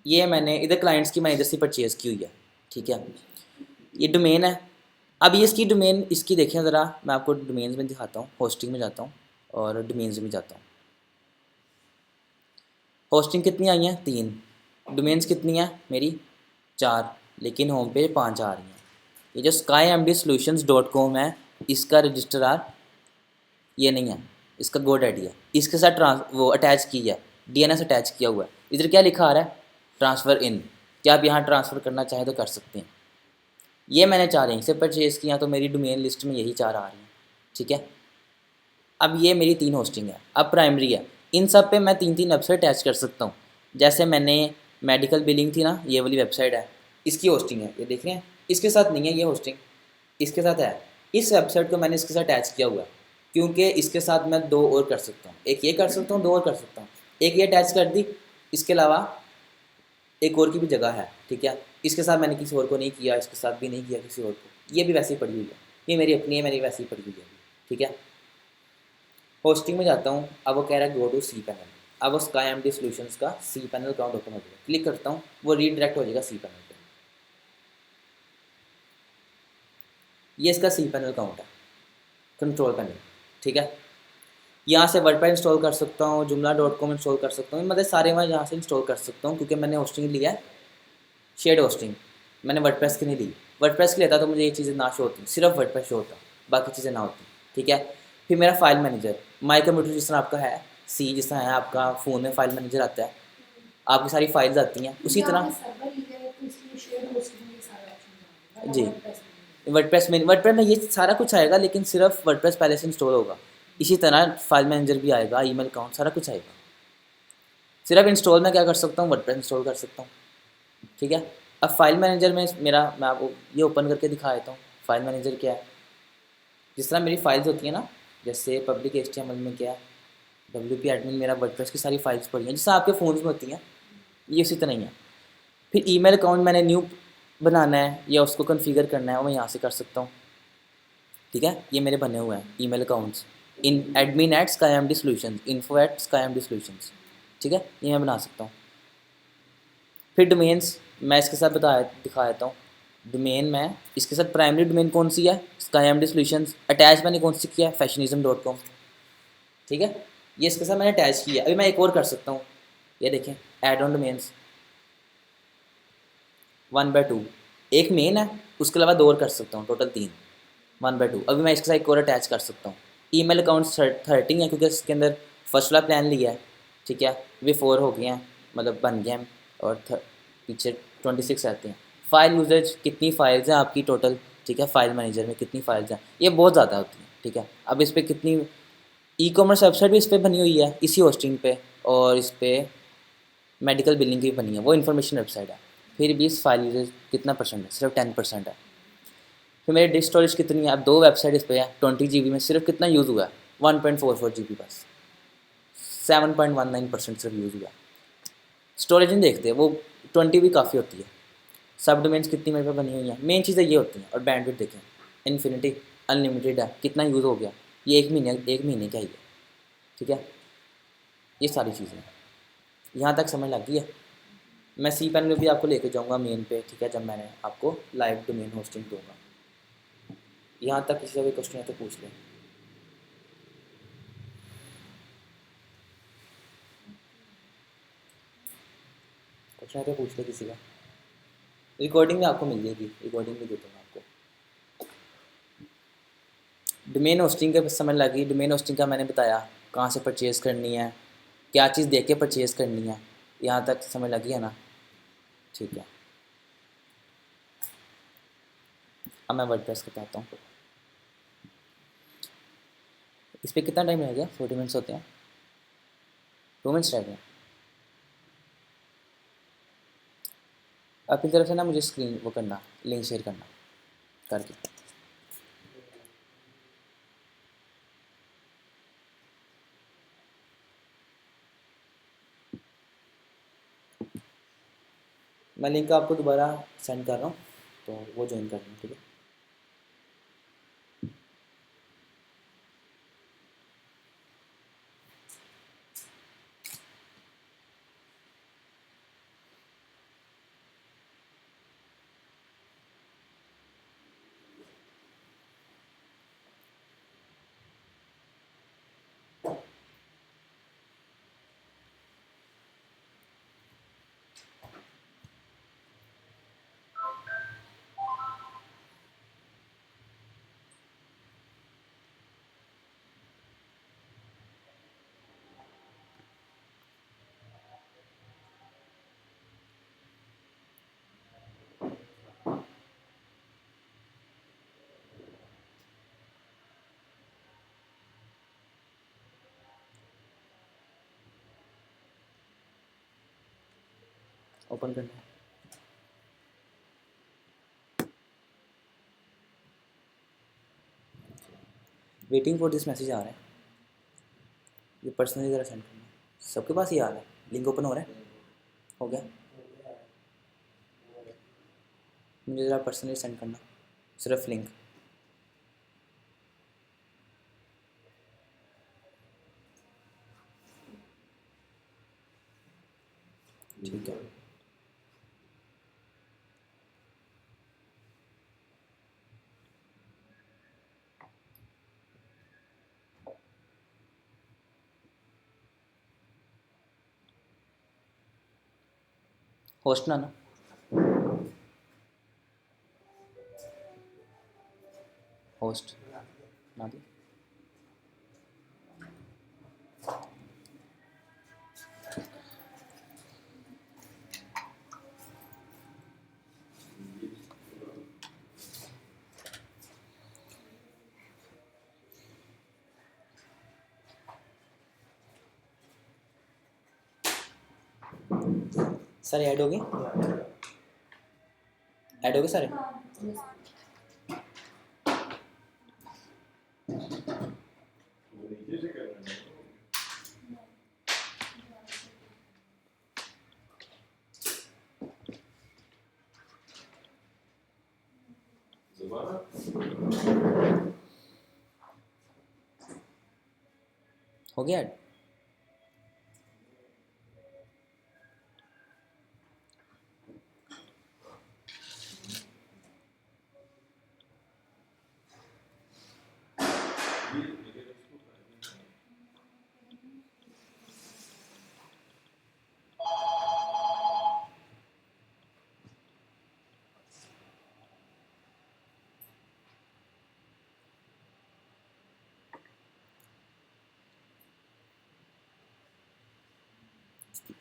ये मैंने इधर क्लाइंट्स की मैंने इधर से परचेज़ की हुई है, ठीक है। ये डोमेन है। अब ये इसकी डोमेन इसकी देखें ज़रा, मैं आपको डोमेन्स में दिखाता हूँ, होस्टिंग में जाता हूँ और डोमेन्स में जाता हूँ। होस्टिंग कितनी आई हैं? 3। डोमेन्स कितनी हैं मेरी? 4, लेकिन होम पेज 5 आ रही हैं। ये जो skymdsolutions.com है, इसका रजिस्ट्रार ये नहीं है, इसका GoDaddy है। इसके साथ वो अटैच की है, DNS अटैच किया हुआ है। इधर क्या लिखा आ रहा है? ट्रांसफ़र इन। क्या आप यहाँ ट्रांसफ़र करना चाहें तो कर सकते हैं। ये मैंने 4 यहीं से परचेज़ किया, तो मेरी डोमेन लिस्ट में यही 4 आ रही हैं, ठीक है। अब ये मेरी 3 होस्टिंग है। अब प्राइमरी है, इन सब पे मैं 3-3 वेबसाइट अटैच कर सकता हूँ। जैसे मैंने मेडिकल बिलिंग थी ना, ये वाली वेबसाइट है, इसकी होस्टिंग है, ये देख रहे हैं। इसके साथ नहीं है ये होस्टिंग, इसके साथ है। इस वेबसाइट को मैंने इसके साथ अटैच किया हुआ है, क्योंकि इसके साथ मैं 2 और कर सकता हूँ। एक ये कर सकता हूँ, 2 और कर सकता हूँ। एक ये अटैच कर दी, इसके अलावा एक और की भी जगह है, ठीक है। इसके साथ मैंने किसी और को नहीं किया, इसके साथ भी नहीं किया किसी और को। ये भी वैसे ही पड़ी हुई है, ये मेरी अपनी है, मेरी वैसे ही पड़ी हुई है, ठीक है। होस्टिंग में जाता हूँ, अब वो कह रहा है गो टू सी पैनल। अब वो SkyMD Solutions का सी पैनल अकाउंट ओपन हो जाएगा, क्लिक करता हूँ, वो रीडायरेक्ट हो जाएगा सी पैनल पे। ये इसका सी पैनल अकाउंट है, कंट्रोल पैनल, ठीक है। यहाँ से वर्डप्रेस इंस्टॉल कर सकता हूँ, joomla.com इंस्टॉल कर सकता हूँ, मतलब सारे मैं यहाँ से इंस्टॉल कर सकता हूँ, क्योंकि मैंने होस्टिंग लिया है शेयर्ड होस्टिंग। मैंने वर्डप्रेस की नहीं ली। वर्डप्रेस की लेता तो मुझे ये चीज़ें ना शो होती, सिर्फ वर्डप्रेस शो होता, बाकी चीज़ें ना होती, ठीक है। फिर मेरा फाइल मैनेजर, माई कंप्यूटर जिस तरह आपका है, सी जिस तरह है आपका फ़ोन में फाइल मैनेजर आता है, आपकी सारी फाइल्स आती हैं उसी तरह। सर्वर लिया है तो इसलिए शेयर होस्टिंग में सारे ऑप्शन आएंगे, जी, वर्डप्रेस में वर्डप्रेस में ये सारा कुछ आएगा, लेकिन सिर्फ वर्डप्रेस पहले से इंस्टॉल होगा। इसी तरह फाइल मैनेजर भी आएगा, ईमेल अकाउंट सारा कुछ आएगा। सिर्फ इंस्टॉल में क्या कर सकता हूँ? वर्डप्रेस इंस्टॉल कर सकता हूँ, ठीक है। अब फाइल मैनेजर में मेरा, मैं आपको ये ओपन करके दिखा देता हूँ फाइल मैनेजर क्या है। जिस तरह मेरी फाइल्स होती हैं ना, जैसे पब्लिक HTML में क्या है, WP एडमिन, मेरा वर्डप्रेस की सारी फाइल्स पड़ी हैं, जिस तरह आपके फ़ोन्स में होती हैं, ये उसी तरह ही है। फिर ईमेल अकाउंट मैंने न्यू बनाना है या उसको कॉन्फ़िगर करना है, वो मैं यहाँ से कर सकता हूँ, ठीक है। ये मेरे बने हुए हैं ईमेल अकाउंट्स, इन admin@skymd solutions, info@skymd solutions, ठीक है, ये मैं बना सकता हूँ। फिर डोमेन्स मैं इसके साथ दिखा देता हूँ। डोमेन में इसके साथ प्राइमरी डोमेन कौन सी है? SkyMD Solutions। अटैच मैंने कौन सी किया है? fashionism.com, ठीक है। ये इसके साथ मैंने अटैच किया है। अभी मैं एक और कर सकता हूँ, ये देखें, एड ऑन डोमेन्स 1/2। एक मेन है, उसके अलावा 2 और कर सकता हूँ, टोटल 3, 1/2। अभी मैं इसके साथ एक और अटैच कर सकता हूँ। ईमेल अकाउंट 13 है, क्योंकि इसके अंदर फर्स्ट वाला प्लान लिया है, ठीक है। वे 4 हो गए हैं, मतलब बन गए हैं, और पीछे 26 रहते हैं। फाइल यूजेज, कितनी फाइल्स हैं आपकी टोटल, ठीक है। फाइल मैनेजर में कितनी फाइल्स हैं, ये बहुत ज़्यादा होती हैं, ठीक है। अब इस पर कितनी ई-कॉमर्स वेबसाइट भी इस पर बनी हुई है, इसी होस्टिंग पे, और इस पर मेडिकल बिलिंग की बनी है, वो इन्फॉर्मेशन वेबसाइट है। फिर भी इस फाइल यूजेज कितना परसेंट है? सिर्फ 10% है। फिर मेरी डिस्क स्टोरेज कितनी है? अब 2 वेबसाइट इस पर है, 20 GB में सिर्फ कितना यूज़ हुआ है? 1.44 GB बस, 7.19% सिर्फ यूज़ हुआ है। स्टोरेज नहीं देखते वो, 20 भी काफ़ी होती है। सब डोमेन्स कितनी मेरे पे बनी हुई हैं, मेन चीज़ें ये होती हैं। और बैंडविड्थ देखें, इन्फिनिटी अनलिमिटेड है, कितना यूज़ हो गया? ये एक महीने का ही है, ठीक है। ये सारी चीज़ें हैं, यहाँ तक समझ लग गई है। मैं सी पैन में भी आपको लेके जाऊँगा मेन पे, ठीक है, जब मैंने आपको लाइव डोमेन होस्टिंग दूँगा। यहाँ तक किसी का भी क्वेश्चन है तो पूछ लें। क्वेश्चन है तो पूछ ले किसी का। रिकॉर्डिंग में आपको मिल जाएगी, रिकॉर्डिंग भी दे दूँगा आपको। डोमेन होस्टिंग का समझ लगी। डोमेन होस्टिंग का मैंने बताया कहाँ से परचेज़ करनी है, क्या चीज़ देख के परचेज़ करनी है, यहाँ तक समझ लगी है ना, ठीक है। अब मैं वर्डप्रेस बताता हूँ। इस पर कितना टाइम रह गया? 40 मिनट्स होते हैं, 2 मिनट्स रह गए। अपनी तरफ से ना मुझे स्क्रीन वो करना, लिंक शेयर करना करके। मैं लिंक आपको दोबारा सेंड कर रहा हूँ। तो वो ज्वाइन कर लें, ठीक है। ओपन करना है। वेटिंग फॉर दिस मैसेज आ रहा है, ये पर्सनली ज़रा सेंड करना है। सबके पास ही आ रहा है, लिंक ओपन हो रहा है, हो गया। मुझे ज़रा पर्सनली सेंड करना, सिर्फ लिंक। ठीक है। होस्ट ना होस्ट ना दी। सर ऐड हो गए, ऐड हो गए सर। हो गया ऐड।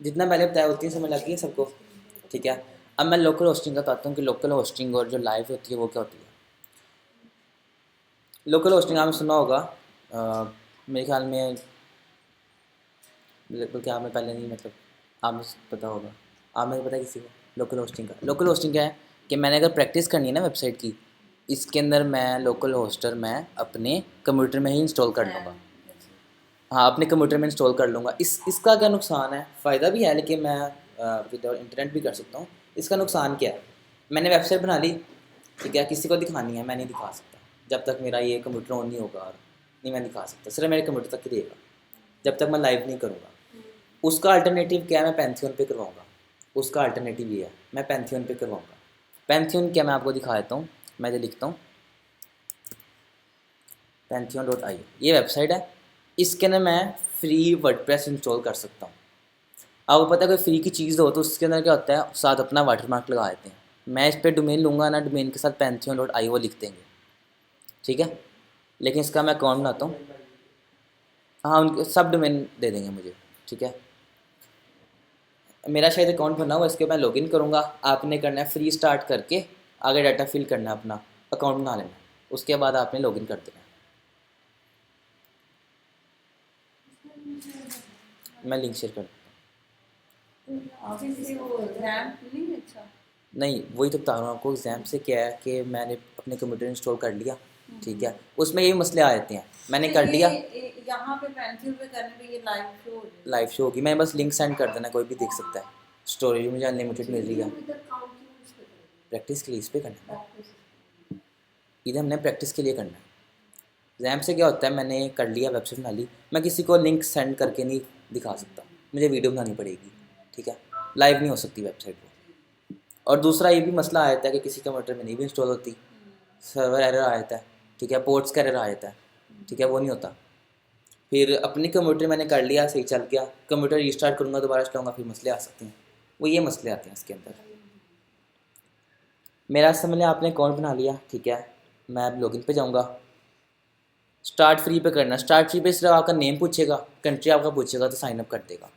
जितना पहले बताया उतनी समय लग गई सबको, ठीक है। अब मैं लोकल होस्टिंग का बताता हूँ कि लोकल होस्टिंग और जो लाइव होती है वो क्या होती है। लोकल होस्टिंग आपने सुना होगा, मेरे ख्याल में, बल्कि आपने पहले नहीं, मतलब आपने पता होगा, आपने पता है किसी को लोकल होस्टिंग का। लोकल होस्टिंग क्या है कि मैंने अगर प्रैक्टिस करनी है ना वेबसाइट की, इसके अंदर मैं लोकल होस्टर मैं अपने कंप्यूटर में ही इंस्टॉल कर लूँगा। हाँ, अपने कंप्यूटर में इंस्टॉल कर लूँगा। इसका क्या नुकसान है, फ़ायदा भी है लेकिन मैं विदाउट इंटरनेट भी कर सकता हूँ। इसका नुकसान क्या है, मैंने वेबसाइट बना ली, ठीक है, किसी को दिखानी है, मैं नहीं दिखा सकता जब तक मेरा ये कंप्यूटर ऑन नहीं होगा, और नहीं मैं दिखा सकता, सिर्फ मेरे कंप्यूटर तक ही रहेगा जब तक मैं लाइव नहीं करूँगा। उसका अल्टरनेटिव क्या है, मैं पैंथियन पे करवाऊँगा। उसका अल्टरनेटिव ये है, मैं पैंथियन पे करवाऊँगा। पैंथियन क्या, मैं आपको दिखा देता हूँ। मैं जो लिखता हूँ pantheon.io, ये वेबसाइट है। इसके अंदर मैं फ्री वर्डप्रेस इंस्टॉल कर सकता हूँ। आपको पता है कोई फ्री की चीज़ हो तो उसके अंदर क्या होता है, साथ अपना वाटरमार्क लगा देते हैं। मैं इस पर डोमेन लूँगा ना, डोमेन के साथ pantheon.io लिख देंगे, ठीक है। लेकिन इसका मैं अकाउंट बनाता हूँ, हाँ उनके सब डोमेन दे देंगे मुझे, ठीक है। मेरा शायद अकाउंट बना हुआ, इसके मैं लॉगिन करूँगा। आपने करना है फ्री स्टार्ट करके आगे डाटा फिल करना है, अपना अकाउंट बना लेना, उसके बाद आपने लॉगिन कर देना है। मैं लिंक शेयर कर ऑफिस से वो रैंप नहीं अच्छा। नहीं, वही तो बता रहा हूँ आपको। एग्ज़ाम से क्या है कि मैंने अपने कंप्यूटर इंस्टॉल कर लिया, ठीक है, उसमें यही मसले आ जाते हैं। मैंने कर लिया, यहाँ पे पेंसिल पे करने पे ये लाइव शो हो जाएगा। लाइव शो होगी, मैं बस लिंक सेंड कर देना, कोई भी देख सकता है। स्टोरेज मुझे अनलिमिटेड मिल रही है। प्रैक्टिस के लिए इस पर करना है, प्रैक्टिस। इधर हमने प्रैक्टिस के लिए करना है। एग्जाम से क्या होता है, मैंने कर लिया, वेबसाइट बना ली, मैं किसी को लिंक सेंड करके नहीं दिखा सकता, मुझे वीडियो बनानी पड़ेगी, ठीक है, लाइव नहीं हो सकती वेबसाइट वो। और दूसरा ये भी मसला आ जाता है कि किसी कंप्यूटर में नहीं भी इंस्टॉल होती, सर्वर एरर आ जाता है, ठीक है, पोर्ट्स का एरर आ जाता है, ठीक है, वो नहीं होता। फिर अपनी कंप्यूटर मैंने कर लिया, सही चल गया, कंप्यूटर रिस्टार्ट करूँगा, दोबारा चलाऊँगा, फिर मसले आ सकते हैं, वो ये मसले आते हैं इसके अंदर। मेरा समझ लिया आपने अकाउंट बना लिया, ठीक है, मैं अब लॉगिन पे जाऊँगा, स्टार्ट फ्री पे करना, स्टार्ट फ्री पे सिर्फ आपका नेम पूछेगा, कंट्री आपका पूछेगा, तो साइन अप कर देगा,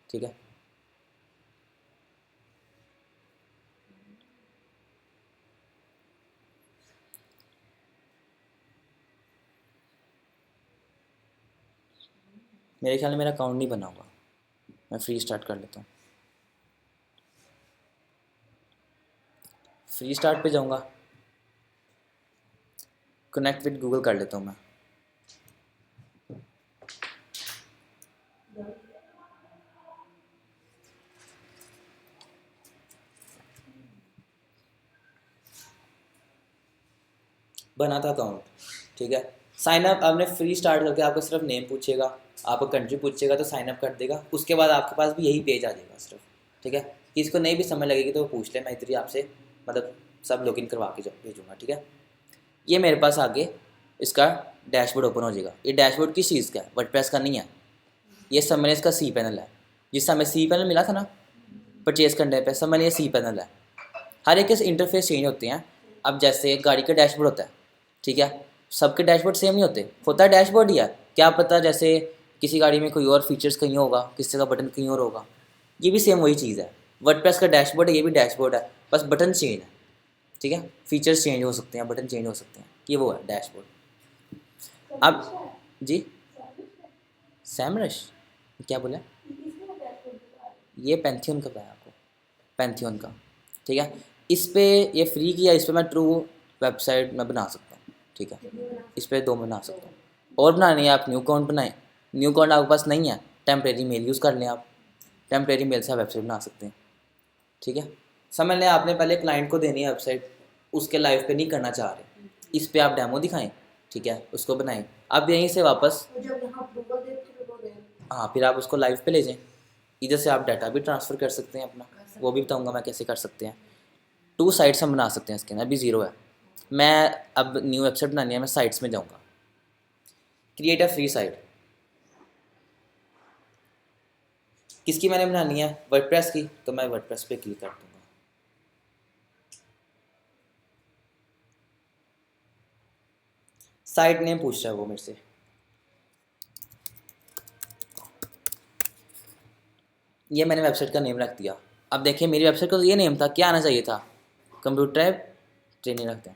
ठीक है। मेरे ख्याल में मेरा अकाउंट नहीं बना होगा, मैं फ्री स्टार्ट कर लेता हूँ, फ्री स्टार्ट पे जाऊँगा, कनेक्ट विद गूगल कर लेता हूँ मैं। बना था अकाउंट, ठीक है, साइन अप आपने फ्री स्टार्ट करके आपको सिर्फ नेम पूछेगा, आपको कंट्री पूछेगा, तो साइन अप कर देगा, उसके बाद आपके पास भी यही पेज आ जाएगा सिर्फ, ठीक है। किसको नहीं भी समझ लगेगी तो वो पूछ ले, मैं इतनी आपसे मतलब सब लॉगिन करवा के भेजूँगा, ठीक है। ये मेरे पास आगे इसका डैशबोर्ड ओपन हो जाएगा। ये डैशबोर्ड किस चीज़ का है, वर्डप्रेस का नहीं है, ये सब मैंने इसका सी पैनल है, जिससे हमें सी पैनल मिला था ना परचेज़ करने पे, सब मैंने ये सी पैनल है। हर एक के इंटरफेस चेंज होते हैं। अब जैसे गाड़ी का डैशबोर्ड होता है, ठीक है, सबके डैशबोर्ड सेम नहीं होते, होता है डैशबोर्ड ही है, क्या पता जैसे किसी गाड़ी में कोई और फीचर्स कहीं होगा, किसी का बटन कहीं और होगा, ये भी सेम वही चीज़ है। वर्डप्रेस का डैशबोर्ड है, ये भी डैशबोर्ड है, बस बटन चेंज है, ठीक है, फीचर्स चेंज हो सकते हैं, बटन चेंज हो सकते हैं, ये वो है डैशबोर्ड। अब जी, सैमरश क्या बोला, ये पैंथियन का बताया आपको, पैंथियन का, ठीक है। इस पे ये फ्री किया, इस पे मैं ट्रू वेबसाइट में बना सकता हूँ, ठीक है, इस पे 2 बना सकता हूँ। और बनानी है आप न्यू अकाउंट बनाएं, न्यू अकाउंट आपके पास नहीं है, टेम्परेरी मेल यूज़ कर लें आप, टेम्परेरी मेल से आप वेबसाइट बना सकते हैं, ठीक है। समझ लें आपने पहले क्लाइंट को देनी है वेबसाइट, उसके लाइव पे नहीं करना चाह रहे, इस पे आप डेमो दिखाएं, ठीक है, उसको बनाएं, आप यहीं से वापस, हाँ, फिर आप उसको लाइव पे ले जाएं, इधर से आप डाटा भी ट्रांसफ़र कर सकते हैं अपना, वो भी बताऊंगा मैं कैसे कर सकते हैं। 2 साइट्स हम बना सकते हैं इसके अंदर, अभी 0 है, मैं अब न्यू वेबसाइट बनानी है, मैं साइट्स में जाऊँगा, क्रिएट अ फ्री साइट, किसकी मैंने बनानी है, वर्डप्रेस की, तो मैं वर्डप्रेस पे क्लिक कर दूँगा। साइट नेम पूछ रहा है वो मेरे से, ये मैंने वेबसाइट का नेम रख दिया। अब देखिए मेरी वेबसाइट का तो ये नेम था, क्या आना चाहिए था, कंप्यूटर ऐप ट्रेनिंग रखते हैं,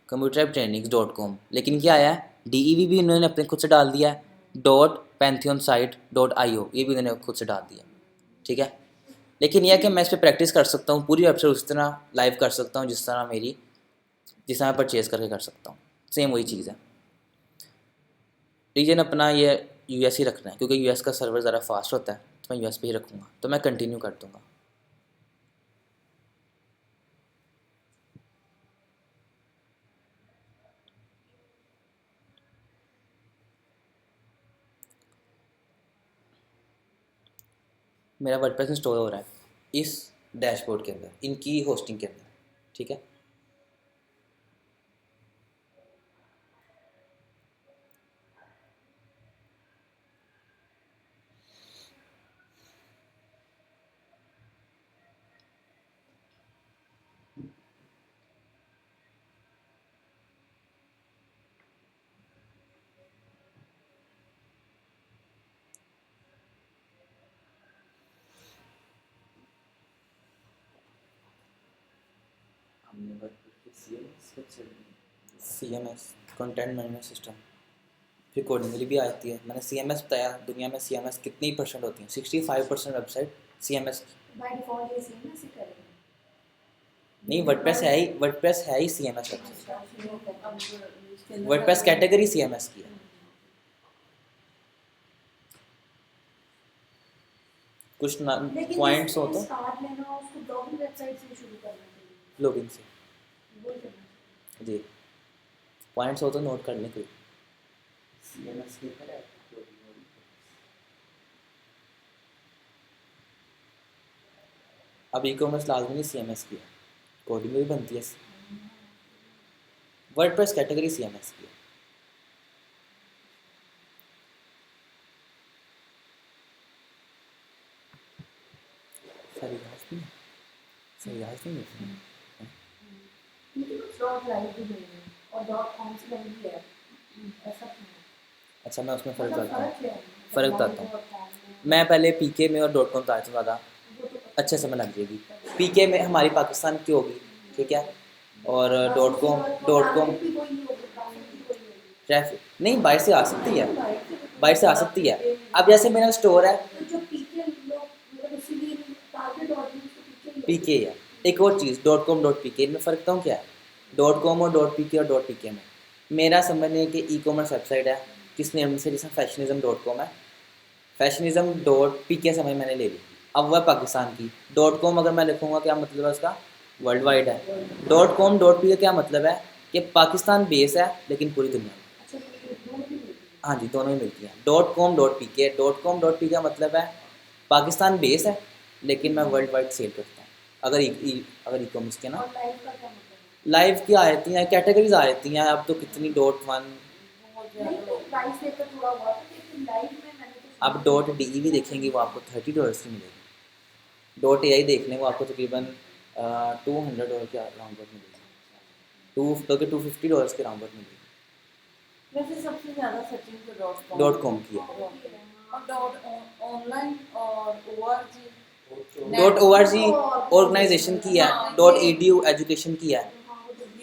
computertraining.com, लेकिन क्या आया है, DEV भी उन्होंने अपने खुद से डाल दिया है, .pantheonsite.io ये भी उन्होंने खुद से डाल दिया, ठीक है। लेकिन यह है कि मैं इस पर प्रैक्टिस कर सकता हूँ, पूरी वेबसाइट उस तरह लाइव कर सकता हूँ जिस तरह परचेज़ करके कर सकता हूँ, सेम वही चीज़ है। रीजन अपना ये US ही रखना है, क्योंकि US का सर्वर ज़रा फास्ट होता है, तो मैं US पे ही रखूँगा, तो मैं कंटिन्यू कर दूँगा। मेरा वर्डप्रेस इंस्टॉल हो रहा है इस डैशबोर्ड के अंदर, इनकी होस्टिंग के अंदर, ठीक है। CMS कंटेंट मैनेजमेंट सिस्टम, फिर कोडिंगली भी आती है, मैंने CMS बताया, दुनिया में CMS कितनी परसेंट होती है, 65% वेबसाइट CMS, नहीं वर्डप्रेस है ही CMS website, WordPress category CMS की है। कुछ ना पॉइंट्स हो तो वेबसाइट से शुरू करना चाहिए? लॉगिन से। वही करना चाहिए। जी, पॉइंट्स हो तो नोट कर लें कोई। CMS के ऊपर है अब ई कॉमर्स लाजमी नहीं CMS की है, कोडिंग भी बनती है। वर्डप्रेस कैटेगरी CMS की है। सही याद नहीं, सही याद नहीं है। क्योंकि कुछ डॉट लाइव भी नहीं है और डॉट कॉम से लाइव भी है, ऐसा क्यों है? अच्छा, मैं उसमें फ़र्क मतलब करता हूँ। फर्क क्या है? फ़र्क मतलब बताता live हूँ। और com में? मैं पहले PK में और .com था ज़्यादा वो तो पता अच्छे समझ लग जाएगी। PK में हमारी पाकिस्तान की होगी, ठीक है, और बस उसी और .com टारगेट भी कोई नहीं होगी, ट्रैफिक भी कोई नहीं होगी। ट्रैफिक नहीं बाहर से आ सकती है, बाहर से भी बाहर से आ कोई सकती है। नहीं अब जैसे मेरा स्टोर है, तो जो पीके लोग मतलब इसीलिए टारगेट ऑडियंस तो पीके PK है। एक और चीज़ .com .pk इनमें फ़र्क बताऊँ क्या है? .com और .pk और .pk में मेरा समझने है कि ई कॉमर्स वेबसाइट है किस नेम से, जैसे फैशनिज़म.com है, फैशनिज़म.pk समझ मैंने ले ली। अब वह पाकिस्तान की .com अगर मैं लिखूँगा क्या मतलब है उसका? वर्ल्ड वाइड है। .com .pk क्या मतलब है कि पाकिस्तान बेस है लेकिन पूरी दुनिया में। अच्छा तो ये दो भी मिलती है। हाँ जी, दोनों ही मिलती हैं। .com.pk का मतलब है पाकिस्तान बेस है लेकिन मैं वर्ल्ड वाइड सेल करता हूँ। अगर ई कॉमर्स के ना और लाइव का क्या मतलब है? लाइव की आ जाती हैं, कैटेगरीज आ जाती हैं। अब तो कितनी .1 नहीं तो प्राइस लेकर थोड़ा हुआ था लेकिन लाइव में मैंने तो सुना अब था। .de भी देखेंगे वो आपको $30 की मिलेगी। .ai देख लें वो आपको तकरीबन $200 के अराउंड मिलेगी, $250 के अराउंड मिलेगी। वैसे सबसे ज़्यादा सर्चिंग तो .com की है। और डॉट ऑनलाइन और ORG .org ऑर्गेनाइजेशन की है, .edu एजुकेशन की है।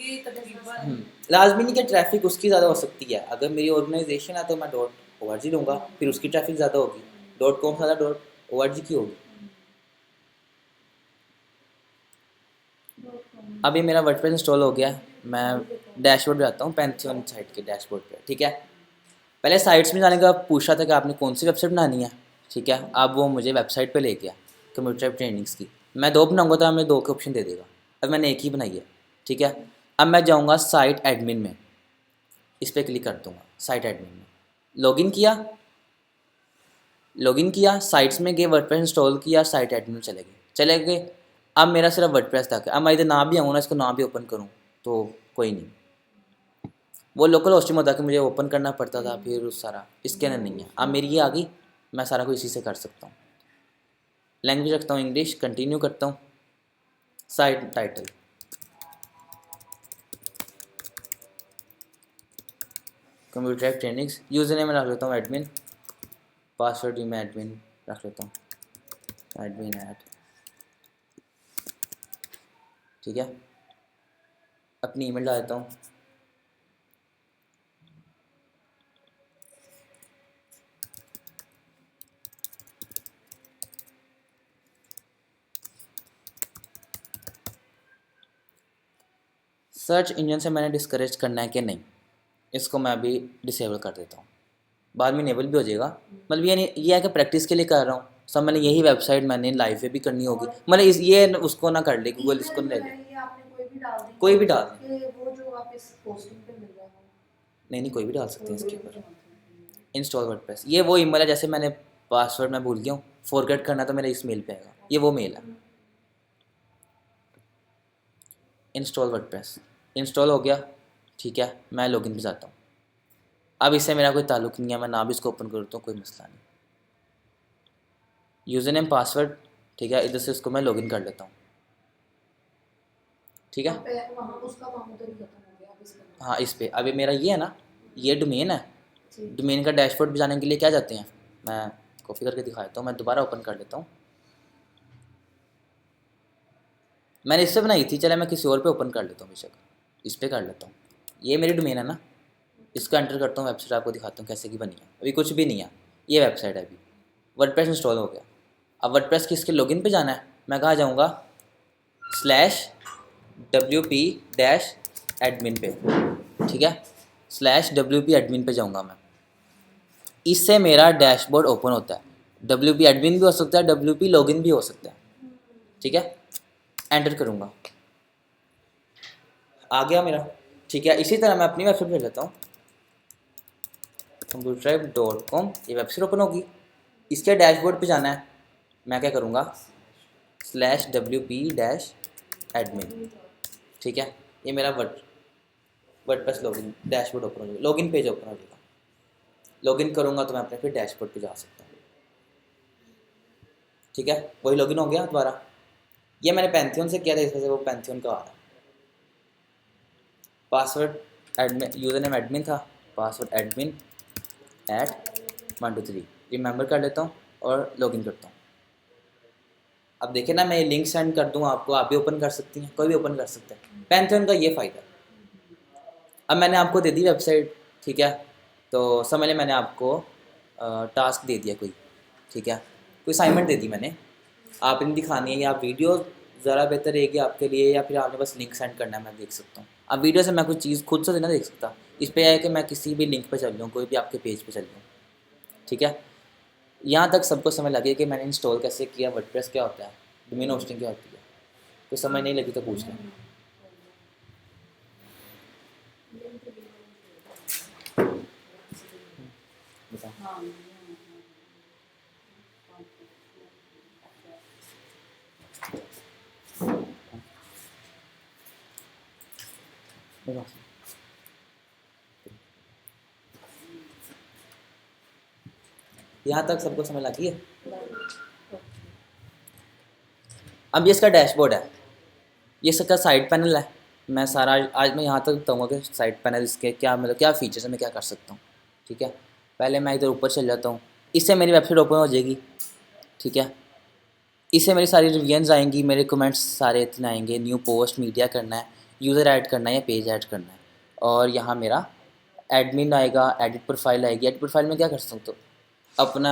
ये तकरीबन लाजमी नहीं कि ट्रैफिक उसकी ज़्यादा हो सकती है। अगर मेरी ऑर्गेनाइजेशन है तो मैं .org लूँगा, फिर उसकी ट्रैफिक ज़्यादा होगी। .com से ज़्यादा .org की होगी। अभी मेरा वर्डप्रेस इंस्टॉल हो गया है। मैं डैशबोर्ड पे जाता हूँ, पैंथियन साइट के डैशबोर्ड पे, ठीक है। पहले साइट्स में जाने का पूछा था कि आपने कौन सी वेबसाइट बनानी है, ठीक है। अब वो मुझे वेबसाइट पे ले गया कंप्यूटर ट्रेनिंग्स की। मैं 2 बनाऊंगा तो हमें 2 के ऑप्शन दे देगा। अब मैंने एक ही बनाई है, ठीक है। अब मैं जाऊँगा साइट एडमिन में, इस पर क्लिक कर दूँगा। साइट एडमिन में लॉगिन किया, साइट्स में गए, वर्डप्रेस इंस्टॉल किया, साइट एडमिन में चले गए। अब मेरा सिर्फ वर्डप्रेस तक है। अब मैं इधर ना भी आऊँ ना, इसको ना भी ओपन करूँ तो कोई नहीं। वो लोकल होस्टिंग होता कि मुझे ओपन करना पड़ता था फिर उस सारा, इसके अंदर नहीं है। अब मेरी ये आ गई, मैं सारा कुछ इसी से कर सकता हूँ। लैंग्वेज रखता हूँ इंग्लिश, कंटिन्यू करता हूँ। Site title computer trainings, user name रख लेता हूँ एडमिन, पासवर्ड भी मैं एडमिन रख लेता हूँ, एडमिन ऐड, ठीक है। अपनी ईमेल डाल देता हूँ। सर्च इंजन से मैंने डिस्करेज करना है कि नहीं, इसको मैं अभी डिसेबल कर देता हूँ। बाद में इनेबल भी हो जाएगा। मतलब ये नहीं, ये है कि प्रैक्टिस के लिए कर रहा हूँ। सब मैंने यही वेबसाइट मैंने लाइव पे भी करनी होगी। मतलब ये उसको ना कर ले, गूगल इसको ना ले ले। ये आपने कोई भी डाल दी, कोई भी डाल दें। कि वो जो आप इस पोस्टिंग पे मिल रहा है नहीं कोई भी डाल सकते हैं इसके ऊपर। इंस्टॉल वर्डप्रेस, ये वो ईमेल है, जैसे मैंने पासवर्ड मैं भूल गया हूँ, फॉरगेट करना तो मेरा इस मेल पे आएगा, ये वो मेल है। इंस्टॉल वर्डप्रेस इंस्टॉल हो गया, ठीक है। मैं लॉगिन पे जाता हूँ। अब इससे मेरा कोई ताल्लुक नहीं है, मैं ना भी इसको ओपन करता हूँ कोई मसला नहीं। यूज़र नेम पासवर्ड, ठीक है, इधर से इसको मैं लॉगिन कर लेता हूँ, ठीक है। वहाँ उसका काम उधर ही खत्म हो गया, अब इस पे हाँ, इस पे अभी मेरा ये है ना, ये डोमेन है। ठीक। डोमेन का डैशबोर्ड पे जाने के लिए क्या जाते हैं, मैं कॉपी करके दिखाता हूँ। मैं दोबारा ओपन कर लेता हूँ। मैंने इससे बनाई थी, चले मैं किसी और पे ओपन कर लेता हूँ, बेशक इस पर कर लेता हूँ। ये मेरी डोमेन है ना, इसको एंटर करता हूँ, वेबसाइट आपको दिखाता हूँ कैसे की बनी है। अभी कुछ भी नहीं है, ये वेबसाइट है। अभी वर्डप्रेस इंस्टॉल हो गया। अब वर्डप्रेस की इसके लॉगिन पे जाना है। मैं कहाँ जाऊँगा, /wp-admin पे, ठीक है। /wp-admin पे जाऊँगा मैं। इससे मेरा डैशबोर्ड ओपन होता है। WP एडमिन भी हो सकता है, WP लॉगिन भी हो सकता है, ठीक है। एंटर करूँगा, आ गया मेरा। ठीक है, इसी तरह मैं अपनी वेबसाइट भेज लेता हूँ, computertribe.com, ये वेबसाइट ओपन होगी। इसके डैशबोर्ड पे जाना है, मैं क्या करूँगा /wp-admin। ठीक है, ये मेरा वर्डप्रेस लॉगिन डैशबोर्ड ओपन हो जाएगा, लॉगिन पेज ओपन हो जाएगा। लॉगिन करूँगा तो मैं अपने फिर डैशबोर्ड पे जा सकता हूँ। ठीक है, वही लॉगिन हो गया दोबारा। ये मैंने पैंथियन से किया था, इस वजह से वो पैंथियन का आ रहा है। Password admin, user name admin था, पासवर्ड एडमिन @123 रिमेंबर कर लेता हूँ और लॉगिन करता हूँ। अब देखिए ना, मैं ये लिंक सेंड कर दूँ आपको, आप भी ओपन कर सकती हैं, कोई भी ओपन कर सकता है। पैंथियन का ये फ़ायदा है। अब मैंने आपको दे दी वेबसाइट, ठीक है, तो समझ लें मैंने आपको टास्क दे दिया कोई, ठीक है, कोई असाइनमेंट दे दी मैंने, आपने दिखानी है, या आप वीडियो ज़रा बेहतर रहेगी आपके लिए, या फिर आपने बस लिंक सेंड करना है, मैं देख सकता हूँ। अब वीडियो से मैं कुछ चीज़ खुद से ना देख सकता, इस पर है कि मैं किसी भी लिंक पर चल लूँ, कोई भी आपके पेज पर चल लूँ। ठीक है, यहाँ तक सबको समझ लगे कि मैंने इंस्टॉल कैसे किया, वर्डप्रेस क्या होता है, डोमेन होस्टिंग क्या होती है। कोई समझ नहीं लगी तो पूछ लें। बताओ। हाँ बताओ। यहाँ तक सबको समझ लगी है। अब ये इसका डैशबोर्ड है, ये इसका साइड पैनल है। मैं सारा आज मैं यहाँ तक बताऊँगा कि साइड पैनल इसके क्या मतलब क्या फीचर्स है, मैं क्या कर सकता हूँ। ठीक है, पहले मैं इधर ऊपर चल जाता हूँ, इससे मेरी वेबसाइट ओपन हो जाएगी। ठीक है, इससे मेरी सारी रिव्यूज़ आएंगी, मेरे कमेंट्स सारे इतने आएंगे, न्यू पोस्ट मीडिया करना है, यूज़र ऐड करना है या पेज ऐड करना है। और यहाँ मेरा एडमिन आएगा, एडिट प्रोफाइल आएगी। एडिट प्रोफाइल में क्या कर सकता हूँ अपना,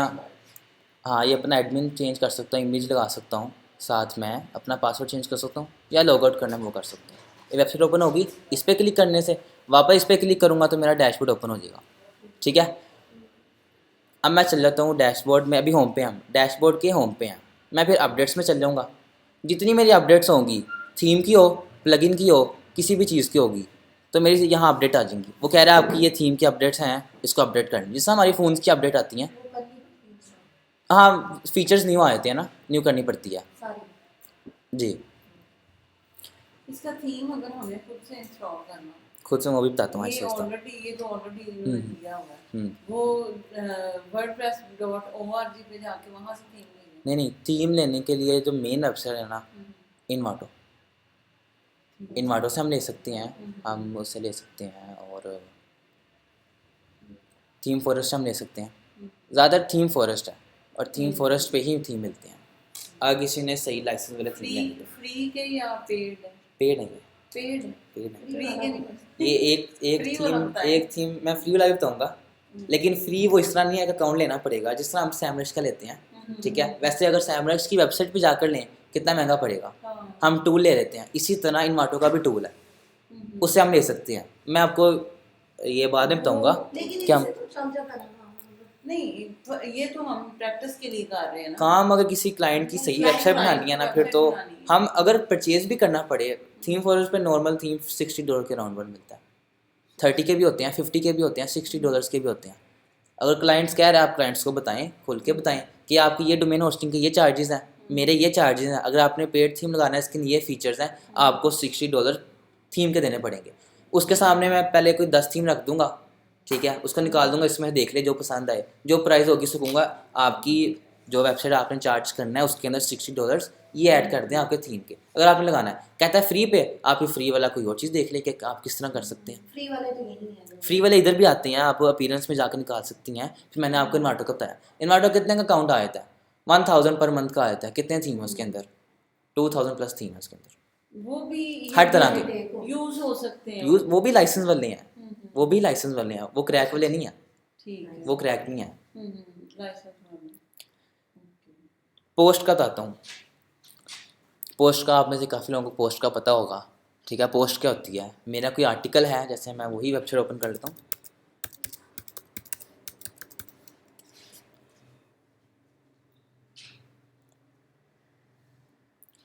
हाँ ये अपना एडमिन चेंज कर सकता हूँ, इमेज लगा सकता हूँ, साथ में अपना पासवर्ड चेंज कर सकता हूँ, या लॉग आउट करना है वो कर सकता हूँ। ये वेबसाइट ओपन होगी, इस पर क्लिक करने से वापस इस पर क्लिक करूँगा तो मेरा डैशबोर्ड ओपन हो जाएगा। ठीक है, अब मैं चल जाता हूँ डैशबोर्ड में, अभी होम पे हम डैशबोर्ड के होम पे हैं, मैं फिर अपडेट्स में चल जाऊँगा। जितनी मेरी अपडेट्स होंगी, थीम की हो, प्लगइन की हो, किसी भी चीज़ की होगी, तो मेरी यहाँ अपडेट आ जाएंगी। वो कह रहा है आपकी ये थीम की अपडेट्स हैं, इसको अपडेट करनी, जिससे हमारी फ़ोन्स की अपडेट आती हैं। वो करनी पड़ती है हाँ, फीचर्स न्यू आते हैं ना, न्यू करनी पड़ती है सारी। जी। इसका थीम अगर हमें खुद से इंस्टॉल करना, खुद से मैं भी बताता हूँ, ये ऐसे होता है। ये तो ऑलरेडी इन्होंने दिया हुआ है, हम्म। वो wordpress.org पे जाके वहाँ से थीम लेंगे। नहीं, थीम लेने के लिए जो मेन वेबसाइट है ना, इनवाटो, इनवाटो से हम ले सकते हैं, हम उससे ले सकते हैं। और थीम फॉरेस्ट हम ले सकते हैं, ज़्यादा थीम फॉरेस्ट है, और थीम फॉरेस्ट पे ही थीम मिलते हैं। अगर किसी ने सही लाइसेंस वाले थीम फ्री लेंगे, फ्री के या पेड है? पेड नहीं है, पेड पेड नहीं। फ्री के नहीं। ये एक Free वाला थीम, होता है। एक थीम मैं फ्री वाला भी बताऊँगा, लेकिन फ्री वो इस तरह नहीं है कि अकाउंट लेना पड़ेगा जिस तरह हम सैमरक्स का लेते हैं। ठीक है, वैसे अगर सैमरक्स की वेबसाइट पे जाकर लें कितना महंगा पड़ेगा, हाँ। हम टूल ले लेते हैं, इसी तरह इनवाटो का भी टूल है, उससे हम ले सकते हैं। मैं आपको ये बाद में बताऊँगा लेकिन कि हम इसे तो समझा करना नहीं, तो ये तो हम प्रैक्टिस के लिए कर रहे हैं ना। काम, अगर किसी क्लाइंट की सही Client वेबसाइट बनानी है ना, फिर तो website बनानी है। हम अगर परचेज भी करना पड़े, थीम फॉरेस्ट पे नॉर्मल थीम $60 के राउंड मिलता है, 30 के भी होते हैं, 50 के भी होते हैं, $60 के भी होते हैं। अगर क्लाइंट्स कह रहे हैं, आप क्लाइंट्स को बताएं, खुल के बताएं कि आपकी ये डोमेन होस्टिंग के ये चार्जेस हैं, मेरे ये चार्जेस हैं, अगर आपने पेड थीम लगाना है इसके ये फीचर्स हैं, आपको $60 थीम के देने पड़ेंगे। उसके सामने मैं पहले कोई 10 थीम रख दूंगा, ठीक है, उसको निकाल दूंगा, इसमें देख ले जो पसंद आए, जो प्राइस होगी उसको कहूँगा आपकी जो वेबसाइट आपने चार्ज करना है उसके अंदर $60 ये ऐड कर दें आपके थीम के। अगर आपने लगाना है, कहता है फ्री पे, आप ये फ्री वाला कोई और चीज़ देख ले कि आप किस तरह कर सकते हैं। फ्री वाले तो यही है। फ्री वाले इधर भी आते हैं, आप अपीयरेंस में जाकर निकाल सकती हैं। फिर मैंने आपको इन्वाटो का बताया, इन्वाटो कितने का अकाउंट आया था, 1000 पर मंथ का आया था। कितने थीम है उसके अंदर, 2000 प्लस थीम है उसके अंदर, वो भी हर तरह के यूज हो सकते हैं। यूज, वो भी लाइसेंस वाले हैं, वो भी लाइसेंस वाले हैं, वो क्रैक वाले नहीं हैं, ठीक है। वो क्रैक नहीं है। लाइसेंस वाले। पोस्ट का बताता हूँ, पोस्ट का आप में से काफ़ी लोगों को पोस्ट का पता होगा। ठीक है, पोस्ट क्या होती है, मेरा कोई आर्टिकल है, जैसे मैं वही वेबसाइट ओपन कर लेता हूँ,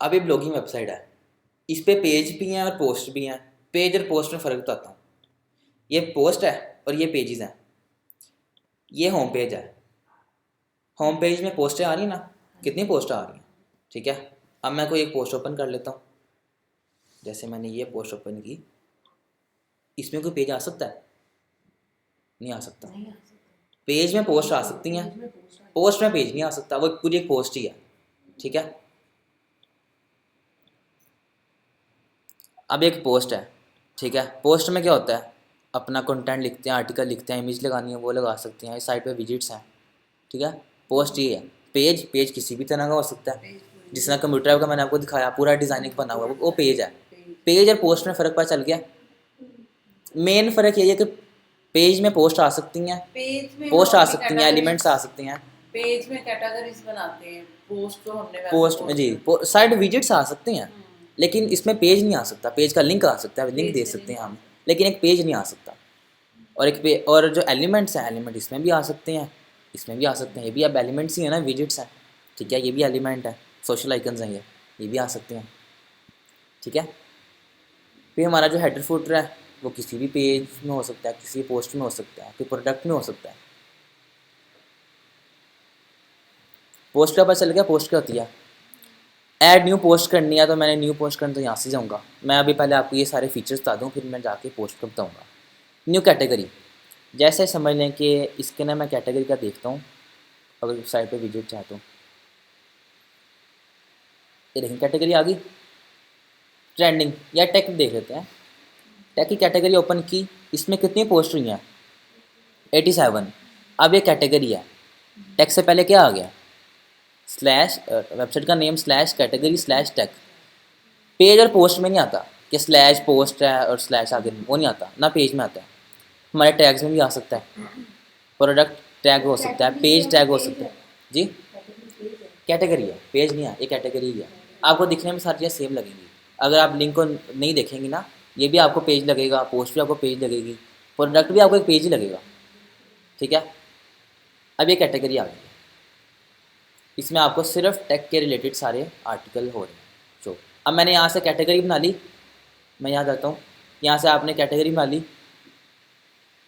अब ये ब्लॉगिंग वेबसाइट है, इस पे पेज भी हैं और पोस्ट भी हैं। पेज और पोस्ट में फ़र्क बताता हूँ। ये पोस्ट है और ये पेजेस हैं। ये होम पेज है। होम पेज में पोस्टें आ रही हैं ना, कितनी पोस्ट आ रही हैं, ठीक है। अब मैं कोई एक पोस्ट ओपन कर लेता हूँ, जैसे मैंने ये पोस्ट ओपन की, इसमें कोई पेज आ सकता है? नहीं आ सकता। नहीं आ सकता। पेज में पोस्ट आ सकती हैं, पेज में पोस्ट आ पोस्ट में पेज नहीं आ सकता, वो पूरी एक पोस्ट ही है, ठीक है। अब एक पोस्ट है, ठीक है। पोस्ट में क्या होता है, अपना कंटेंट लिखते हैं, आर्टिकल लिखते हैं, इमेज लगानी है वो लगा सकते हैं, इस साइट पे विजिट्स हैं, ठीक है। पोस्ट ये है। पेज, पेज किसी भी तरह का हो सकता है, पेज पूरी जिस तरह कंप्यूटर का मैंने आपको दिखाया पूरा डिज़ाइनिंग बना हुआ है, वो पेज है। पेज पेज और पोस्ट में फ़र्क पता चल गया। मेन फ़र्क यही है कि पेज में पोस्ट आ सकती हैं, पेज में पोस्ट हम आ अपनी सकती हैं, categories- एलिमेंट्स आ सकते हैं। पेज में कैटेगरीज बनाते हैं, पोस्ट तो हमने वैसे पोस्ट में जी साइड विजिट्स आ सकते हैं, लेकिन इसमें पेज नहीं आ सकता। पेज का लिंक आ सकता है, लिंक पेज दे में सकते नहीं हैं हम, लेकिन एक पेज नहीं आ सकता। और एक पे और जो एलिमेंट्स हैं, एलिमेंट इसमें भी आ सकते हैं, इसमें भी आ सकते हैं। ये भी अब एलिमेंट्स ही है ना, विजिट्स हैं, ठीक है। ये भी एलिमेंट है, सोशल आइकन्स हैं, ये भी आ सकते हैं, ठीक है। फिर हमारा जो हेडर फुटर है वो किसी भी पेज में हो सकता है, किसी पोस्ट में हो सकता है, फिर प्रोडक्ट में हो सकता है। पोस्ट का पता चल गया, पोस्ट क्या होती है। ऐड न्यू पोस्ट करनी है तो मैंने न्यू पोस्ट करना तो यहाँ से जाऊँगा। मैं अभी पहले आपको ये सारे फीचर्स बता दूँ, फिर मैं जाके पोस्ट का बताऊँगा। न्यू कैटेगरी, जैसे समझ लें कि इसके ना मैं कैटेगरी का देखता हूँ, अगर साइट पे विजिट चाहता हूँ, ये देखिए कैटेगरी आ गई, ट्रेंडिंग या टेक देख लेते हैं। टेक की कैटेगरी ओपन की, इसमें कितनी पोस्ट हुई हैं, 87। अब ये कैटेगरी है, टेक से पहले क्या आ गया, स्लैश वेबसाइट का name slash category slash tech. Page और पोस्ट में नहीं आता कि स्लैश पोस्ट है और स्लैश आगे, वो नहीं आता ना, पेज में आता है। हमारे टैग्स में भी आ सकता है, प्रोडक्ट टैग हो सकता है, पेज टैग हो सकता है जी। कैटेगरी पेज है। कैटेगरी है, पेज नहीं है, ये कैटेगरी ही है। आपको दिखने में सारी चीज़ें सेम लगेंगी। अगर आप लिंक को नहीं देखेंगे ना, ये भी आपको पेज लगेगा, पोस्ट भी आपको पेज लगेगी, प्रोडक्ट भी आपको एक पेज ही लगेगा, ठीक है। अब ये कैटेगरी आ गई, इसमें आपको सिर्फ टेक के रिलेटेड सारे आर्टिकल हो रहे हैं जो। अब मैंने यहाँ से कैटेगरी बना ली, मैं यहाँ जाता हूँ, यहाँ से आपने कैटेगरी बना ली।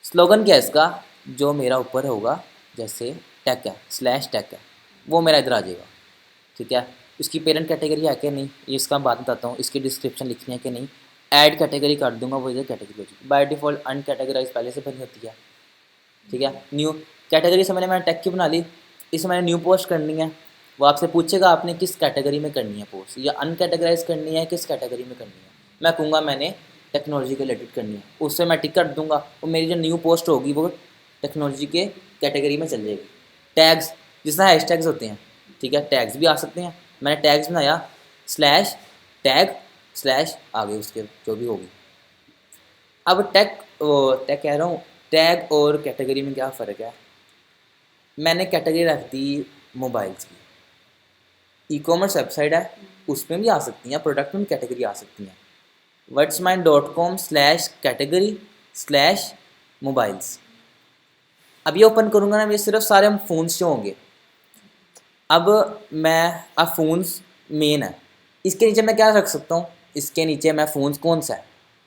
स्लोगन क्या है इसका, जो मेरा ऊपर होगा, जैसे टेक है, स्लैश टेक है, वो मेरा इधर आ जाएगा, ठीक है। इसकी पेरेंट कैटेगरी है कि नहीं, ये इसका बात बताता हूँ। इसकी डिस्क्रिप्शन लिखनी है कि नहीं, ऐड कैटेगरी कर दूंगा, वो इधर कैटेगरी हो जाएगी। बाय डिफ़ॉल्ट अनकैटेगराइज पहले से बनी होती है, ठीक है। न्यू कैटेगरी से मैंने टेक की बना ली, इसमें मैंने न्यू पोस्ट करनी है। वो आपसे पूछेगा आपने किस कैटेगरी में करनी है पोस्ट, या अनकैटेगराइज करनी है, किस कैटेगरी में करनी है। मैं कहूँगा मैंने टेक्नोलॉजी के रिलेटेड करनी है, उससे मैं टिक कर दूंगा, और मेरी जो न्यू पोस्ट होगी वो टेक्नोलॉजी के कैटेगरी में चल जाएगी। टैग्स, जिस तरह हैशटैग्स होते हैं, ठीक है, टैग्स भी आ सकते हैं। मैंने टैग्स बनाया, स्लैश टैग स्लैश आगे उसके जो भी होगी। अब टैग कह रहा हूँ, टैग और कैटेगरी में क्या फ़र्क है। मैंने कैटेगरी रख दी मोबाइल्स की, ई कॉमर्स वेबसाइट है, उसमें भी आ सकती हैं, प्रोडक्ट में भी कैटेगरी आ सकती हैं। wordsmine.com slash category slash mobiles. अब ये ओपन करूँगा ना, ये सिर्फ सारे हम फ़ोन्स जो होंगे। अब फ़ोन्स मेन है, इसके नीचे मैं क्या रख सकता हूँ, इसके नीचे मैं फ़ोन्स कौन सा है,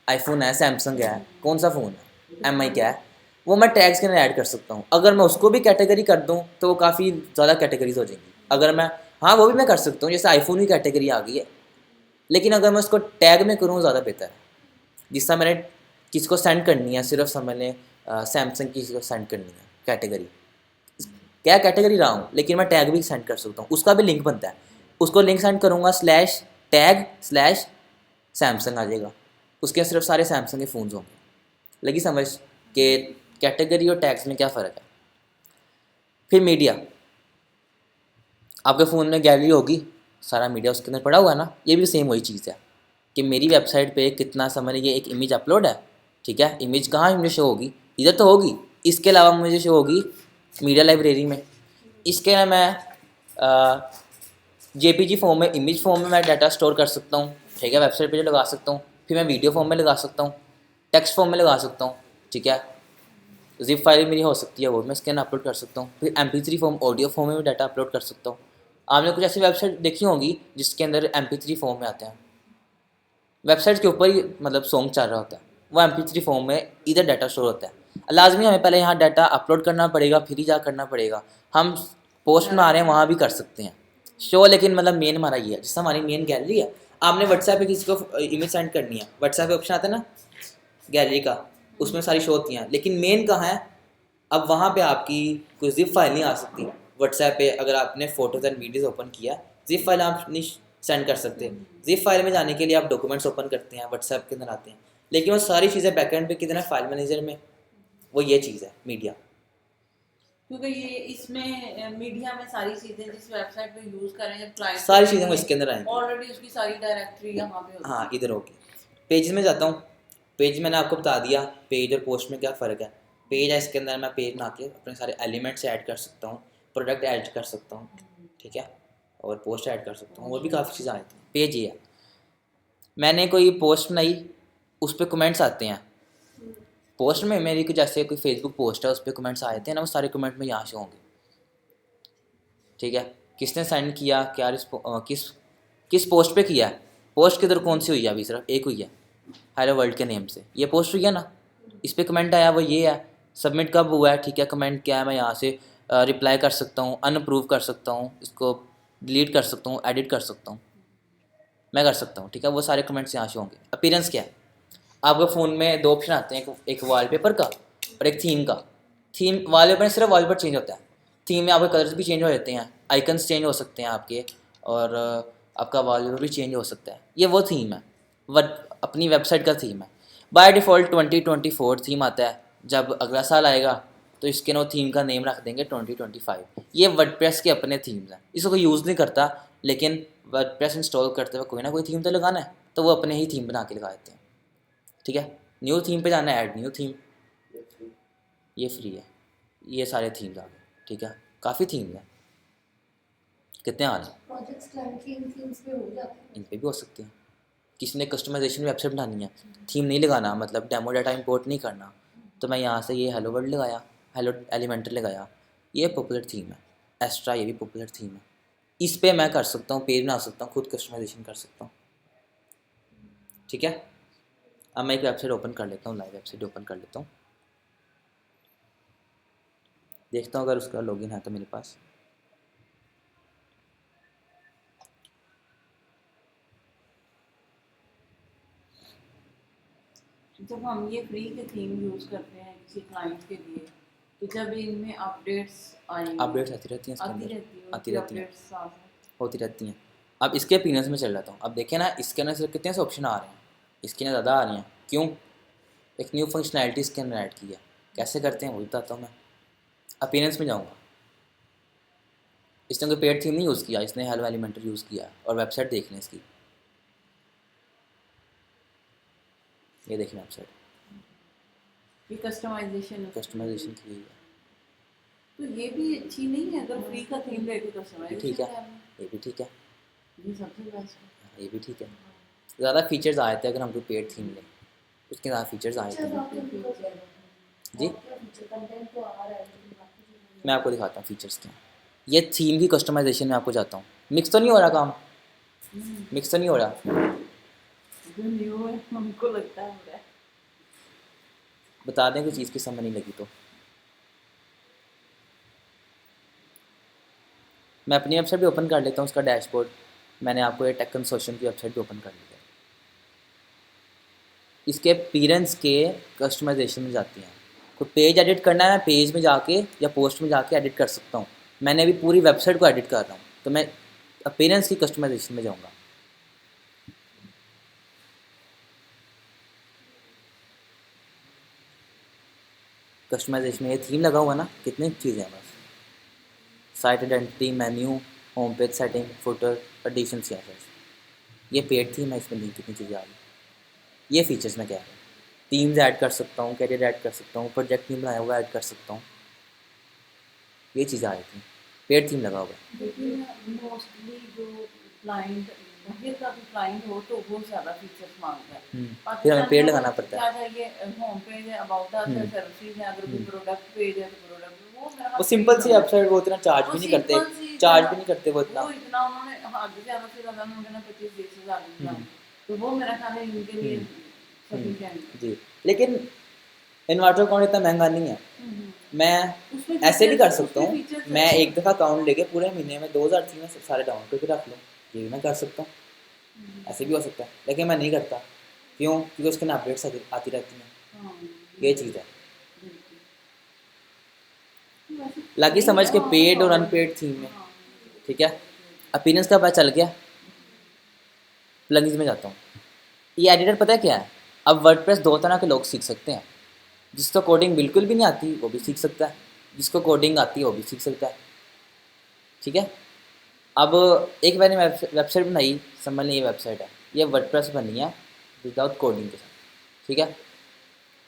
आईफोन है, सैमसंग है, कौन सा फ़ोन है, एम आई क्या है, वो मैं टैग्स के अंदर ऐड कर सकता हूँ। अगर मैं उसको भी कैटेगरी कर दूँ तो वो काफ़ी ज़्यादा कैटेगरीज हो जाएंगी। अगर मैं, हाँ वो भी मैं कर सकता हूँ, जैसे आईफोन की कैटेगरी आ गई है, लेकिन अगर मैं उसको टैग में करूँ ज़्यादा बेहतर है। जिस तरह मैंने किसको सेंड करनी है, सिर्फ समझ लें सैमसंग किसी को सेंड करनी है कैटेगरी, क्या कैटेगरी रहा हूँ, लेकिन मैं टैग भी सेंड कर सकता हूँ, उसका भी लिंक बनता है। उसको लिंक सेंड करूँगा, स्लैश टैग स्लैश सैमसंग आ जाएगा, उसके सिर्फ सारे सैमसंग के फ़ोन्स होंगे। लगी समझ कि कैटेगरी और टैग्स में क्या फ़र्क है। फिर मीडिया, आपके फ़ोन में गैलरी होगी, सारा मीडिया उसके अंदर पड़ा हुआ है ना, ये भी सेम वही चीज़ है कि मेरी वेबसाइट पे कितना समझ ये एक इमेज अपलोड है, ठीक है। इमेज कहाँ मुझे शो होगी, इधर तो होगी, इसके अलावा मुझे शो होगी मीडिया लाइब्रेरी में। इसके अलावा मैं जेपीजी फॉर्म में, इमेज फॉर्म में मैं डाटा स्टोर कर सकता हूँ, ठीक है, वेबसाइट पे जो लगा सकता हूँ। फिर मैं वीडियो फॉर्म में लगा सकता हूँ, टेक्स्ट फॉर्म में लगा सकता हूँ, ठीक है। जिप फाइल मेरी हो सकती है, वो मैं स्कैन अपलोड कर सकता हूँ। फिर MP3 फॉर्म, ऑडियो फॉर्म में भी डाटा अपलोड कर सकता हूँ। आपने कुछ ऐसी वेबसाइट देखी होंगी जिसके अंदर MP3 फॉर्म में आते हैं, वेबसाइट के ऊपर ही मतलब सॉन्ग चल रहा होता है, वो MP3 फॉर्म में इधर डाटा स्टोर होता है। लाजमी हमें पहले यहाँ डाटा अपलोड करना पड़ेगा, फिर ही जा करना पड़ेगा। हम पोस्ट में आ रहे हैं वहाँ भी कर सकते हैं शो, लेकिन मतलब मेन हमारा ये है, जैसे हमारी मेन गैलरी है। आपने व्हाट्सएप पे किसी को इमेज सेंड करनी है, व्हाट्सएप पे ऑप्शन आता है ना गैलरी का, उसमें सारी शो होती हैं, लेकिन मेन कहाँ है? अब वहाँ पे आपकी कोई जिप फाइल नहीं आ सकती। व्हाट्सएप पे अगर आपने फोटोज एंड वीडियोस ओपन किया, जिप फाइल आप नहीं सेंड कर सकते। जिप फाइल में जाने के लिए आप डॉक्यूमेंट्स ओपन करते हैं, व्हाट्सएप के अंदर आते हैं, लेकिन वो सारी चीज़ें बैकएंड पे किधर है? फाइल मैनेजर में। वो ये चीज़ है मीडिया। क्योंकि ये इसमें मीडिया में सारी चीजें जिस वेबसाइट पे यूज कर रहे हैं, जब क्लाइंट सारी चीज़ें वो इसके अंदर आएंगी। ऑलरेडी उसकी सारी डायरेक्टरी यहाँ पे होती है। हाँ, इधर होगी। पेज में जाता हूँ, पेज मैंने आपको बता दिया पेज और पोस्ट में क्या फ़र्क है। पेज है, इसके अंदर मैं पेज बना के अपने सारे एलिमेंट्स ऐड कर सकता हूँ, प्रोडक्ट ऐड कर सकता हूँ, ठीक है, और पोस्ट ऐड कर सकता हूँ, और भी काफ़ी चीज़ें आती हैं। पेज ये है, मैंने कोई पोस्ट बनाई, उस पर कमेंट्स आते हैं। पोस्ट में मेरी कोई जैसे कोई फेसबुक पोस्ट है, उस पर कमेंट्स आए थे ना, वो सारे कमेंट में यहाँ से होंगे, ठीक है। किसने सेंड किया, क्या किस किस पोस्ट पे किया है, पोस्ट किधर कौन सी हुई है, अभी सिर्फ एक हुई है हेलो वर्ल्ड के नेम से, ये पोस्ट हुई है ना, इस पर कमेंट आया वो ये है। सबमिट कब हुआ है, ठीक है, कमेंट क्या है, मैं यहाँ से रिप्लाई कर सकता हूँ, अनअप्रूव कर सकता हूँ, इसको डिलीट कर सकता हूँ, एडिट कर सकता हूँ, मैं कर सकता हूँ, ठीक है। वो सारे कमेंट्स यहाँ से होंगे। अपीयरेंस क्या है, आपके फ़ोन में दो ऑप्शन आते हैं, एक वॉलपेपर का और एक थीम का। थीम वॉलपेपर सिर्फ वॉलपेपर चेंज होता है, थीम में आपके कलर्स भी चेंज हो जाते हैं, आइकन्स चेंज हो सकते हैं आपके, और आपका वॉलपेपर भी चेंज हो सकता है। ये वो थीम है, वट अपनी वेबसाइट का थीम है। बाय डिफ़ॉल्ट 2024 थीम आता है, जब अगला साल आएगा तो इसके नो थीम का नेम रख देंगे 2025। ये वर्डप्रेस के अपने थीम्स हैं, इसको कोई यूज़ नहीं करता, लेकिन वर्डप्रेस इंस्टॉल करते हुए कोई ना कोई थीम तो लगाना है, तो वो अपने ही थीम बना के लगा देते हैं, ठीक है। न्यू थीम पे जाना है, ऐड न्यू थीम, ये फ्री है। ये सारे थीम्स आ गए, ठीक है, काफ़ी थीम्स हैं, कितने आ रहे हैं, प्रोजेक्ट्स क्लाइंट की इन थीम्स पे हो जाते हैं। इन पे भी हो सकते हैं। किसी ने कस्टमाइजेशन वेबसाइट बनानी है, थीम नहीं लगाना, मतलब डेमो डाटा इंपोर्ट नहीं करना, तो मैं यहाँ से ये हेलो वर्ल्ड लगाया, हेलो एलिमेंटर लगाया, ये पॉपुलर थीम है। एस्ट्रा ये भी पॉपुलर थीम है, इस पे मैं कर सकता हूँ, पेज बना सकता हूँ, खुद कस्टमाइजेशन कर सकता हूँ, ठीक है। अब मैं एक वेबसाइट ओपन कर लेता हूँ, लाइव वेबसाइट ओपन कर लेता हूँ, देखता हूँ अगर उसका लॉगिन है तो मेरे पास। जब हम ये फ्री के थीम यूज करते हैं किसी क्लाइंट के लिए, तो जब इनमें अपडेट्स आएंगे, अपडेट्स आती रहती हैं इसके आती अंदर, रहती है, आती रहती हैं, अपडेट्स साथ हैं। होती रहती हैं। अब इसके अपीनियंस में चल जाता हूँ। अब देखें ना, इसके अंदर सिर्फ कितने से ऑप्शन आ रहे हैं, इसके अंदर ज़्यादा आ रही हैं, क्यों? एक न्यू फंक्शनैलिटी इसके अंदर ऐड की है, कैसे करते हैं वो बताता हूँ मैं। अपीयरेंस में जाऊँगा, इसने कोई पेड थीम नहीं यूज़ किया, इसने हेलो एलिमेंटर यूज़ किया, और वेबसाइट देख लें इसकी, ये देखें वेबसाइट, ये कस्टमाइजेशन की गई है, तो ये भी अच्छी नहीं है। अगर फ्री का थीम लेके ये कस्टमाइजेशन ठीक है, करना, ये भी ठीक है, ये सबसे बेस्ट है। ये भी ठीक है। ज़्यादा फीचर्स आए थे अगर हम कोई पेड थीम लें, उसके ज़्यादा फीचर्स आए थे। फीचर्स आपके भी हो जाएगा। जी, और क्या फीचर कंटेंट तो आ रहा है, लेकिन बाकी चीज़ें मैं आपको दिखाता हूँ फीचर्स क्या हैं। ये थीम की कस्टमाइजेशन में आपको जाता हूँ, मिक्स तो नहीं हो रहा काम, मिक्स तो नहीं हो रहा, जो न्यू है हमको लगता है हो रहा है। बता दें कोई चीज़ की समझ नहीं लगी तो। मैं अपनी वेबसाइट भी ओपन कर लेता हूँ, उसका डैशबोर्ड, मैंने आपको ये टेक कंसोर्शियम की वेबसाइट भी ओपन कर ली है। इसके अपीयरेंस के कस्टमाइजेशन में जाती हैं, कोई पेज एडिट करना है, पेज में जाके या पोस्ट में जाके एडिट कर सकता हूँ। मैंने अभी पूरी वेबसाइट को एडिट कर रहा हूँ, तो मैं अपीयरेंस की कस्टमाइजेशन में जाऊँगा। कस्टमाइजेशन में ये थीम लगा हुआ ना, कितनी चीज़ें हैं बस, site identity, menu, home page setting, footer, additions, क्या है, ये पेड थीम है, इसमें नहीं कितनी चीज़ें आ रही। ये फीचर्स में क्या है, टीम्स ऐड कर सकता हूँ, कैरियर ऐड कर सकता हूँ, प्रोजेक्ट थीम बनाया हुआ ऐड कर सकता हूँ, ये चीज़ें आ रही थी, पेड थीम लगा हुआ है। लेकिन मोस्टली जो क्लाइंट बाहर का भी क्लाइंट हो तो वो ज़्यादा फीचर्स मांगता है। फिर हमें पेड पाकिस्तान लगाना में पड़ता क्या है। चाहिए, होम पेज है, अबाउट अस है, सर्विसेज है, अगर कोई प्रोडक्ट पेज है तो प्रोडक्ट वो मेरा वो सिंपल सी वेबसाइट, वो इतना चार्ज भी नहीं करते, चार्ज भी नहीं करते वो इतना। वो इतना उन्होंने हद से ज़्यादा उन्होंने 25-30 हज़ार रुपया, तो वो मेरा ख्याल है इनके लिए हम्म। सफिशिएंट जी, लेकिन इन्वर्टर अकाउंट इतना महंगा नहीं है। मैं ऐसे भी कर सकता हूँ, मैं एक दफ़ा अकाउंट लेके पूरे महीने में 2000 में सारे डाउन करके रख लूँ, ये भी मैं कर सकता हूँ, ऐसे भी हो सकता है, लेकिन मैं नहीं करता। क्यों? क्योंकि उसके ना अपडेट्स आती रहती हैं, ये चीज़ है। लागी समझ के पेड और अनपेड थीम में, ठीक है। अपीनियंस का पता चल गया, प्लगइन्स में जाता हूँ। ये एडिटर पता है क्या है? अब वर्डप्रेस दो तरह के लोग सीख सकते हैं, जिसको कोडिंग बिल्कुल भी नहीं आती वो भी सीख सकता है, जिसको कोडिंग आती है वो भी सीख सकता है, ठीक है। अब एक मैंने वेबसाइट बनाई, समझ लें ये वेबसाइट है, ये वर्डप्रेस बनी है विदाउट कोडिंग के साथ, ठीक है।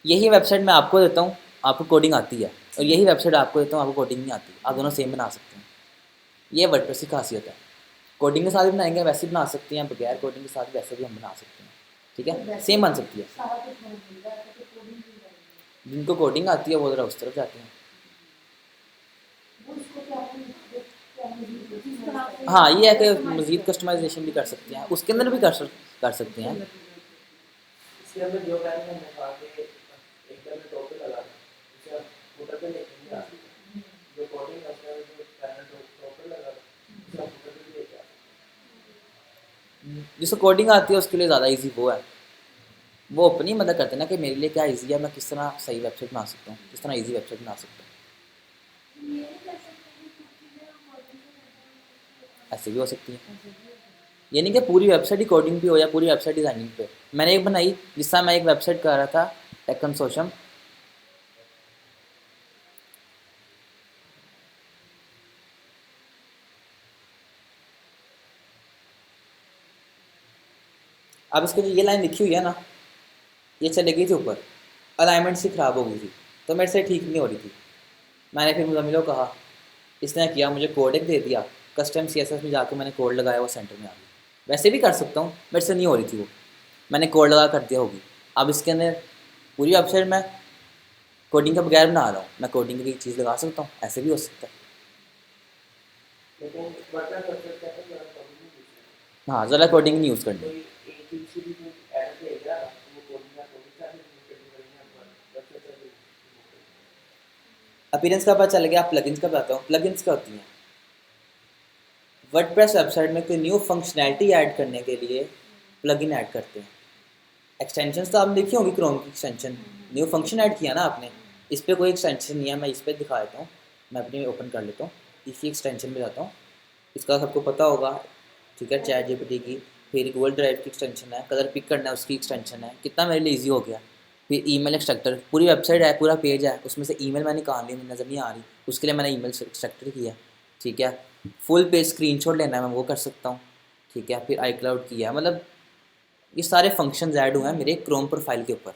यही वेबसाइट मैं आपको देता हूँ, आपको कोडिंग आती है, और यही वेबसाइट आपको देता हूँ, आपको कोडिंग नहीं आती, आप दोनों सेम बना सकते हैं। ये वर्डप्रेस की खासियत है। कोडिंग के साथ भी बनाएंगे वैसे भी बना सकते हैं, बगैर कोडिंग के साथ वैसे भी हम बना सकते हैं, ठीक है, सेम बन सकती है। सारा कुछ हमें मिल रहा है तो कोडिंग की जाएगी, जिनको कोडिंग आती है वो ज़रा उस तरफ जाते हैं। वो उसको क्या हाँ, ये है कि मज़ीद कस्टमाइजेशन भी कर सकते हैं, उसके अंदर भी कर सकते हैं। इसके अंदर जो पहले हमने कहा कि एकदम में टोपे लगा उसे आप फुटर पे लेके नहीं आ सकते, जो कोडिंग है उसमें जो पहले टोपे लगा उसे आप फुटर पे लेके आ सकते। जिसको कोडिंग आती है उसके लिए ज़्यादा इजी वो है, वो अपनी मदद करते हैं ना कि मेरे लिए क्या इजी है, मैं किस तरह सही वेबसाइट बना सकता हूँ, किस तरह इजी वेबसाइट बना सकता हूँ। ऐसे भी हो सकती है, ये नहीं कि पूरी वेबसाइट ही कोडिंग पे हो या पूरी वेबसाइट डिज़ाइनिंग पे। मैंने एक बनाई जिससे मैं एक वेबसाइट कर रहा था, टेक कंसोर्शियम। अब इसके जो ये लाइन लिखी हुई है ना, ये चले गई थी ऊपर, अलाइनमेंट से ख़राब हो गई थी, तो मेरे से ठीक नहीं हो रही थी। मैंने फिर मुज़म्मिल को कहा, इसने किया मुझे कोड एक दे दिया, कस्टम CSS में जाकर मैंने कोड लगाया, वो सेंटर में आ गई। वैसे भी कर सकता हूँ, मेरे से नहीं हो रही थी वो, मैंने कोड लगा कर दिया होगी। अब इसके अंदर पूरी वेबसाइट में कोडिंग के बगैर बना रहा हूँ, मैं कोडिंग की चीज़ लगा सकता हूँ, ऐसे भी हो सकता है। लेकिन वर्डप्रेस वेबसाइट कहते हैं ज़रा कोडिंग नहीं यूज़ करते, हाँ, ज़रा कोडिंग नहीं यूज़ करनी। कोई एक चीज़ से भी कोई एरर देगा तो वो कोडिंग का कोडिंग का भी यूज़ करेंगे, वेबसाइट का भी। अपीयरेंस का पता चल गया, प्लगइन्स का बताता हूँ। प्लगइन्स क्या होती हैं? वर्डप्रेस वेबसाइट में कोई न्यू फंक्शनैलिटी ऐड करने के लिए प्लगइन ऐड करते हैं। एक्सटेंशंस तो आपने देखी होंगी, क्रोम की एक्सटेंशन, न्यू फंक्शन ऐड किया ना आपने, इस पर कोई एक्सटेंशन नहीं है, मैं इस पर दिखा देता हूँ, मैं अपनी ओपन कर लेता हूँ, इसी एक्सटेंशन में जाता हूँ, इसका सबको पता होगा, ठीक है, चैट GPT की, फिर गूगल ड्राइव की एक्सटेंशन है, कलर पिक करना है उसकी एक्सटेंशन है, कितना मेरे लिए ईजी हो गया। फिर ईमेल एक्सट्रैक्टर, पूरी वेबसाइट है, पूरा पेज है, उसमें से ईमेल मैंने निकाल ली, नज़र नहीं आ रही, उसके लिए मैंने ईमेल एक्सट्रैक्टर किया, ठीक है। फुल पेज स्क्रीनशॉट लेना है, मैं वो कर सकता हूँ, ठीक है। फिर iCloud किया, मतलब ये सारे फंक्शंस ऐड हुए हैं मेरे क्रोम प्रोफाइल के ऊपर।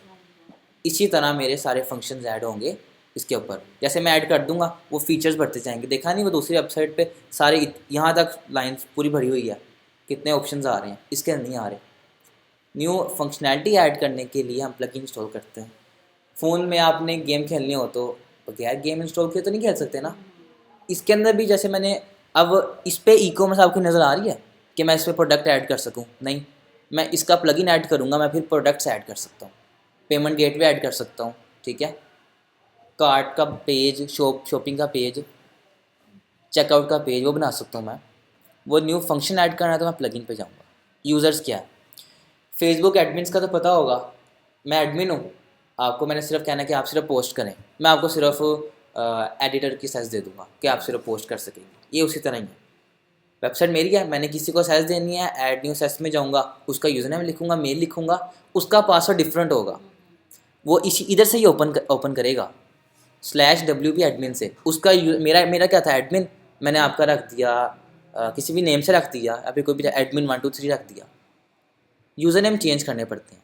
इसी तरह मेरे सारे फंक्शंस ऐड होंगे इसके ऊपर, जैसे मैं ऐड कर दूंगा वो फीचर्स बढ़ते जाएंगे। देखा नहीं, वो दूसरी वेबसाइट पे सारे यहाँ तक लाइंस पूरी भरी हुई है, कितने ऑप्शंस आ रहे हैं, इसके अंदर नहीं आ रहे। न्यू फंक्शनैलिटी ऐड करने के लिए हम प्लगइन इंस्टॉल करते हैं। फ़ोन में आपने गेम खेलनी हो तो बगैर गेम इंस्टॉल किए तो नहीं खेल सकते ना। इसके अंदर भी जैसे मैंने, अब इस पर ई कॉमर्स आपको नज़र आ रही है कि मैं इस पर प्रोडक्ट ऐड कर सकूँ? नहीं, मैं इसका प्लगइन ऐड करूँगा, मैं फिर प्रोडक्ट्स ऐड कर सकता हूँ, पेमेंट गेटवे ऐड कर सकता हूँ, ठीक है, कार्ट का पेज, शॉपिंग का पेज, चेकआउट का पेज वो बना सकता हूँ मैं। वो न्यू फंक्शन ऐड करना है तो मैं प्लगइन पे जाऊँगा। यूज़र्स क्या है? फेसबुक एडमिन्स का तो पता होगा, मैं एडमिन हूँ, आपको मैंने सिर्फ कहना है कि आप सिर्फ पोस्ट करें, मैं आपको सिर्फ एडिटर की साइज़ दे दूँगा कि आप सिर्फ पोस्ट कर सकेंगे। ये उसी तरह ही है, वेबसाइट मेरी है, मैंने किसी को साइज़ देनी है, ऐड न्यू साइज़ में जाऊँगा, उसका यूज़र नेम लिखूँगा, मेल लिखूँगा, उसका पासवर्ड डिफरेंट होगा, वो इसी इधर से ही ओपन करेगा /WP एडमिन से। उसका मेरा क्या था, एडमिन, मैंने आपका रख दिया किसी भी नेम से रख दिया, अभी कोई भी एडमिन 123 रख दिया। यूज़र नेम चेंज करने पड़ते हैं।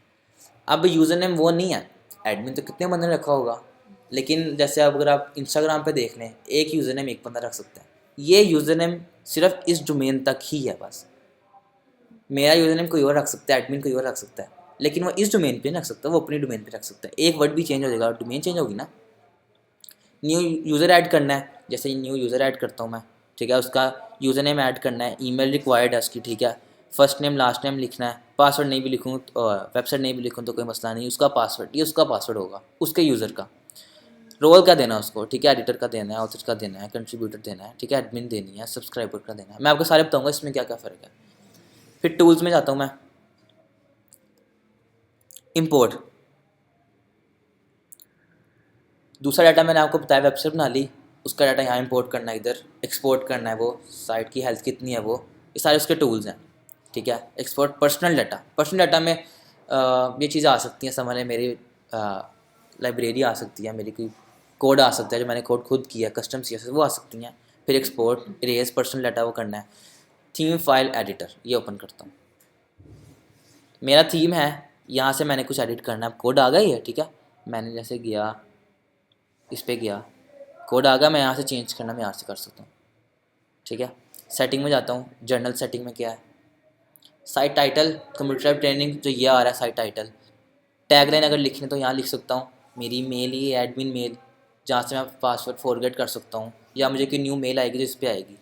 अब यूज़र नेम वो नहीं है, एडमिन तो कितने बंदे ने रखा होगा, लेकिन जैसे अब अगर आप इंस्टाग्राम पे देख लें, एक यूज़र नेम एक बंदा रख सकता है। ये यूज़र नेम सिर्फ इस डोमेन तक ही है बस। मेरा यूज़र नेम कोई और रख सकता है, एडमिन कोई और रख सकता है, लेकिन वो इस डोमेन पे नहीं रख सकता, वो अपनी डोमेन पे रख सकता है। एक वर्ड भी चेंज हो जाएगा, डोमेन चेंज होगी ना। न्यू यूज़र ऐड करना है, जैसे न्यू यूज़र ऐड करता हूँ मैं, ठीक है, उसका यूज़र नेम ऐड करना है, ईमेल रिक्वायर्ड है उसकी, ठीक है। फर्स्ट नेम लास्ट नेम लिखना है, पासवर्ड नहीं भी लिखूँ तो वेबसाइट नहीं भी लिखूँ तो कोई मसला नहीं, उसका पासवर्ड ये उसका पासवर्ड होगा उसके यूज़र का। रोल क्या देना है उसको, ठीक है, एडिटर का देना है, ऑथर का देना है, कंट्रीब्यूटर देना है, ठीक है, एडमिन देनी है, सब्सक्राइबर का देना है। मैं आपको सारे बताऊंगा इसमें क्या क्या फ़र्क है। फिर टूल्स में जाता हूँ मैं, इंपोर्ट, दूसरा डाटा मैंने आपको बताया वेबसाइट बना ली, उसका डाटा यहाँ इंपोर्ट करना है, इधर एक्सपोर्ट करना है, वो साइट की हेल्थ कितनी है वो, ये सारे उसके टूल्स हैं, ठीक है। एक्सपोर्ट पर्सनल डाटा में ये चीज़ें आ सकती हैं, समझ लें मेरी लाइब्रेरी आ सकती है, मेरी कोई कोड आ सकता है जो मैंने कोड खुद किया कस्टम CSS वो आ सकती हैं। फिर एक्सपोर्ट इरेज पर्सनल डाटा वो करना है। थीम फाइल एडिटर ये ओपन करता हूँ, मेरा थीम है, यहाँ से मैंने कुछ एडिट करना है, कोड आ गया ही है, ठीक है। मैंने जैसे गया इस पर गया, कोड आ गया, मैं यहाँ से चेंज करना मैं यहाँ से कर सकता हूँ, ठीक है। सेटिंग में जाता हूँ, जर्नल सेटिंग में क्या है, साइट टाइटल कंप्यूटर ट्रेनिंग जो ये आ रहा है साइट टाइटल, टैगलाइन अगर लिखनी तो यहाँ लिख सकता हूँ, मेरी मेल ही एडमिन मेल जहाँ से मैं पासवर्ड फॉरगेट कर सकता हूँ, या मुझे कोई न्यू मेल आएगी जो इस पर आएगी,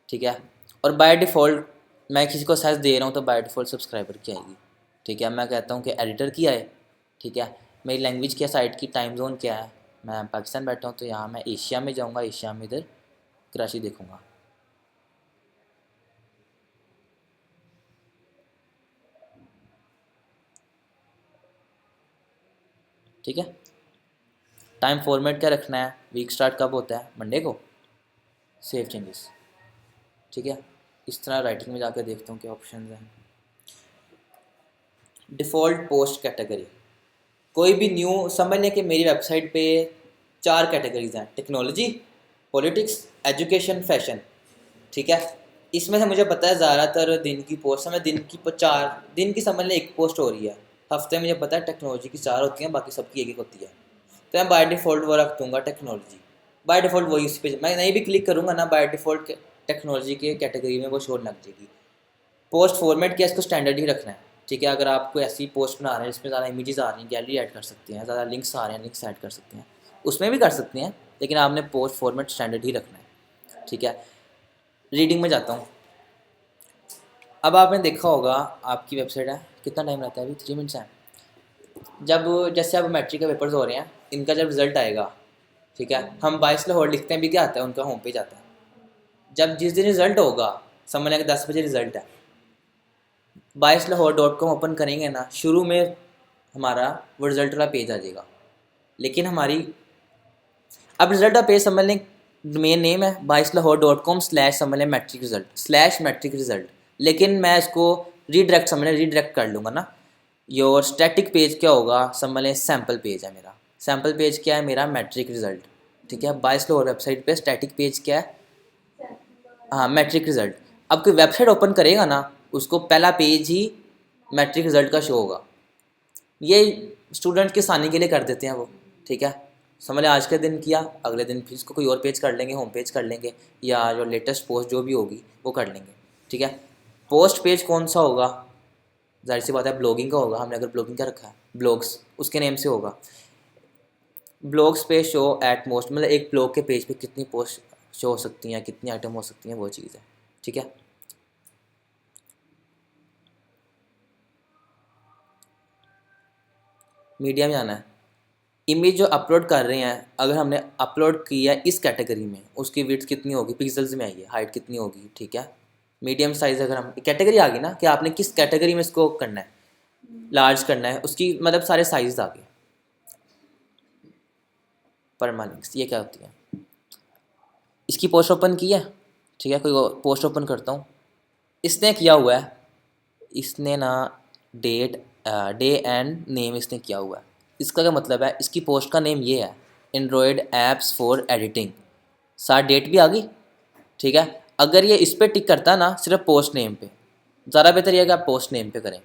ठीक है। और बाय डिफ़ॉल्ट मैं किसी को एक्सेस दे रहा हूँ तो बाय डिफ़ॉल्ट सब्सक्राइबर की आएगी, ठीक है। मैं कहता हूँ कि एडिटर की आए, ठीक है। मेरी लैंग्वेज क्या, साइट की टाइम जोन क्या है, मैं पाकिस्तान बैठा हूँ तो यहाँ मैं एशिया में जाऊँगा, एशिया में इधर कराची देखूँगा, ठीक है। टाइम फॉर्मेट क्या रखना है, वीक स्टार्ट कब होता है, मंडे को, सेव चेंजेस, ठीक है। इस तरह राइटिंग में जाकर देखता हूँ क्या ऑप्शन हैं। डिफ़ॉल्ट पोस्ट कैटेगरी, कोई भी न्यू, समझ लें कि मेरी वेबसाइट पे 4 कैटेगरीज हैं, टेक्नोलॉजी, पॉलिटिक्स, एजुकेशन, फैशन, ठीक है। इसमें से मुझे पता है ज़्यादातर दिन की पोस्ट है, मैं दिन की 4 दिन की समझ लें एक पोस्ट हो रही है, हफ्ते में मुझे पता है टेक्नोलॉजी की 4 होती हैं, बाकी सबकी एक होती है, तो मैं बाय डिफ़ॉल्ट वो रख दूँगा टेक्नोलॉजी, बाय डिफ़ॉल्ट वही उस पर मैं नहीं भी क्लिक करूँगा ना, बाय डिफ़ॉल्ट टेक्नोलॉजी के कैटेगरी में वो शो लग जाएगी। पोस्ट फॉर्मेट क्या, इसको स्टैंडर्ड ही रखना है, ठीक है। अगर आपको ऐसी पोस्ट बना रहे हैं जिसमें ज़्यादा इमेजेस आ रही हैं, गैलरी ऐड कर सकते हैं, ज़्यादा लिंक्स आ रहे हैं, लिंक्स ऐड कर सकते हैं, उसमें भी कर सकते हैं, लेकिन आपने पोस्ट फॉर्मेट स्टैंडर्ड ही रखना है, ठीक है। रीडिंग में जाता हूँ, अब आपने देखा होगा आपकी वेबसाइट है, कितना टाइम रहता है अभी, 3 मिनट्स हैं। जब जैसे अब मैट्रिक के पेपर्स हो रहे हैं, इनका जब रिज़ल्ट आएगा, ठीक है, हम 22 लाहौर लिखते हैं भी, क्या आता है उनका होम पेज आता है। जब जिस दिन रिज़ल्ट होगा, समझ लें कि 10 बजे रिज़ल्ट है, 22lahore.com ओपन करेंगे ना, शुरू में हमारा वो रिज़ल्ट वाला पेज आ जाएगा, लेकिन हमारी अब रिज़ल्ट का पेज समझ लें मेन नेम है 22lahore.com / समझ लें मैट्रिक रिज़ल्ट / मैट्रिक रिज़ल्ट, लेकिन मैं इसको रीडायरेक्ट समझ लें रीडायरेक्ट कर लूँगा ना। योर स्टैटिक पेज क्या होगा, समझ लें सैम्पल पेज है मेरा, सैम्पल पेज क्या है मेरा, मैट्रिक रिज़ल्ट, ठीक है। 22 लाहौर वेबसाइट पे स्टैटिक पेज क्या है, हाँ मैट्रिक रिज़ल्ट। अब कोई वेबसाइट ओपन करेगा ना, उसको पहला पेज ही मैट्रिक रिज़ल्ट का शो होगा, ये स्टूडेंट के आसानी के लिए कर देते हैं वो, ठीक है। समझ लें आज के दिन किया, अगले दिन फिर इसको कोई और पेज कर लेंगे, होम पेज कर लेंगे, या जो लेटेस्ट पोस्ट जो भी होगी वो कर लेंगे, ठीक है। पोस्ट पेज कौन सा होगा, जाहिर सी बात है ब्लॉगिंग का होगा, हमने अगर ब्लॉगिंग का रखा है ब्लॉग्स उसके नेम से होगा। ब्लॉग्स पे शो एट मोस्ट, मतलब एक ब्लॉग के पेज पे कितनी पोस्ट शो हो सकती हैं, कितनी आइटम हो सकती हैं, वो चीज़ है, ठीक है। मीडिया में जाना है, इमेज जो अपलोड कर रहे हैं, अगर हमने अपलोड किया इस कैटेगरी में, उसकी विड्थ कितनी होगी, पिक्सल्स में आइए, हाइट कितनी होगी, ठीक है। मीडियम साइज़ अगर हम कैटेगरी आ गई ना कि आपने किस कैटेगरी में इसको करना है, लार्ज करना है, उसकी मतलब सारे साइज़ आ गए। परमालिंक्स ये क्या होती है, इसकी पोस्ट ओपन की है, ठीक है, कोई पोस्ट ओपन करता हूँ, इसने किया हुआ है, इसने ना डेट डे एंड नेम इसने किया हुआ है, इसका क्या मतलब है, इसकी पोस्ट का नेम ये है, एंड्रॉयड ऐप्स फॉर एडिटिंग, साथ डेट भी आ गई, ठीक है। अगर ये इस पर टिक करता है ना सिर्फ पोस्ट नेम पे, ज़्यादा बेहतर ये कि आप पोस्ट नेम पे करें,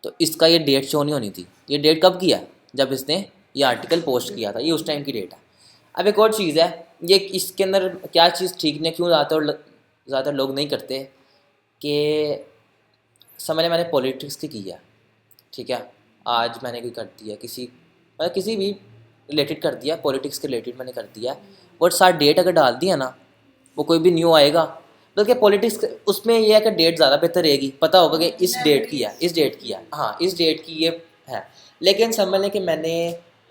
तो इसका ये डेट शो नहीं होनी थी, ये डेट कब किया, जब इसने ये आर्टिकल पोस्ट किया था, ये उस टाइम की डेट है। अब एक और चीज़ है, ये इसके अंदर क्या चीज़ ठीक नहीं, क्यों ज़्यादातर लोग नहीं करते कि समझ लें मैंने पॉलिटिक्स की है, ठीक है, आज मैंने कोई कर दिया किसी मतलब किसी भी रिलेटेड कर दिया, पॉलिटिक्स के रिलेटेड मैंने कर दिया, और साथ डेट अगर डाल दिया ना, वो कोई भी न्यू आएगा बल्कि पॉलिटिक्स उसमें ये है कि डेट ज़्यादा बेहतर रहेगी, पता होगा कि इस डेट की है, इस डेट की है, हाँ इस डेट की ये है। लेकिन समझ लें कि मैंने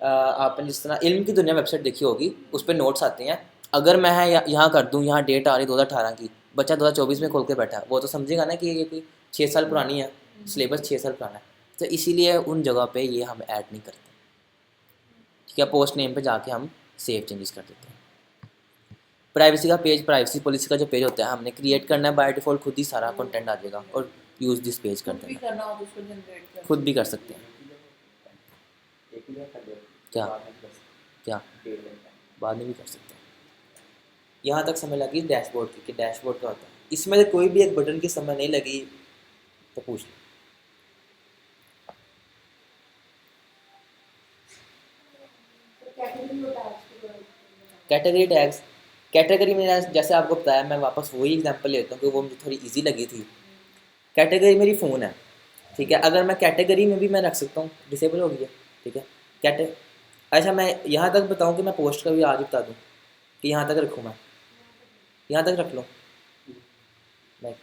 आपने जिस तरह इल्म की दुनिया वेबसाइट देखी होगी, उस पर नोट्स आते हैं, अगर मैं यहाँ कर दूँ, यहाँ डेट आ रही 2018 की, बच्चा 2024 में खोल के बैठा है, वो तो समझेगा ना कि ये कोई 6 साल पुरानी है, सिलेबस 6 साल पुराना है। तो इसीलिए उन जगह पे ये हम ऐड नहीं करते, ठीक है। पोस्ट नेम पे जाके हम सेव चेंजेस कर देते हैं। प्राइवेसी का पेज, प्राइवेसी पॉलिसी का जो पेज होता है हमने क्रिएट करना है, बाय डिफ़ॉल्ट खुद ही सारा कंटेंट आ जाएगा और यूज़ दिस पेज कर कुछ भी देना, करना हो तो उसको जनरेट कर खुद भी कर सकते हैं। क्या क्या बाद में भी कर सकते हैं। यहाँ तक समझ लगी डैशबोर्ड की, कि डैशबोर्ड क्या होता है। इसमें से कोई भी एक बटन की समझ नहीं लगी तो पूछ लो। कैटेगरी होता है उसके बाद। कैटेगरी टैग्स, कैटेगरी में जैसे आपको बताया, मैं वापस वही एग्जांपल लेता हूँ कि वो मुझे थोड़ी इजी लगी थी। कैटेगरी मेरी फ़ोन है, ठीक है। अगर मैं कैटेगरी में भी मैं रख सकता हूँ, डिसेबल हो गई है, ठीक है। कैटे अच्छा मैं यहाँ तक बताऊँ कि मैं पोस्ट का भी आज बता दूँ कि यहाँ तक रखूँ, मैं यहाँ तक रख लूँ, मैं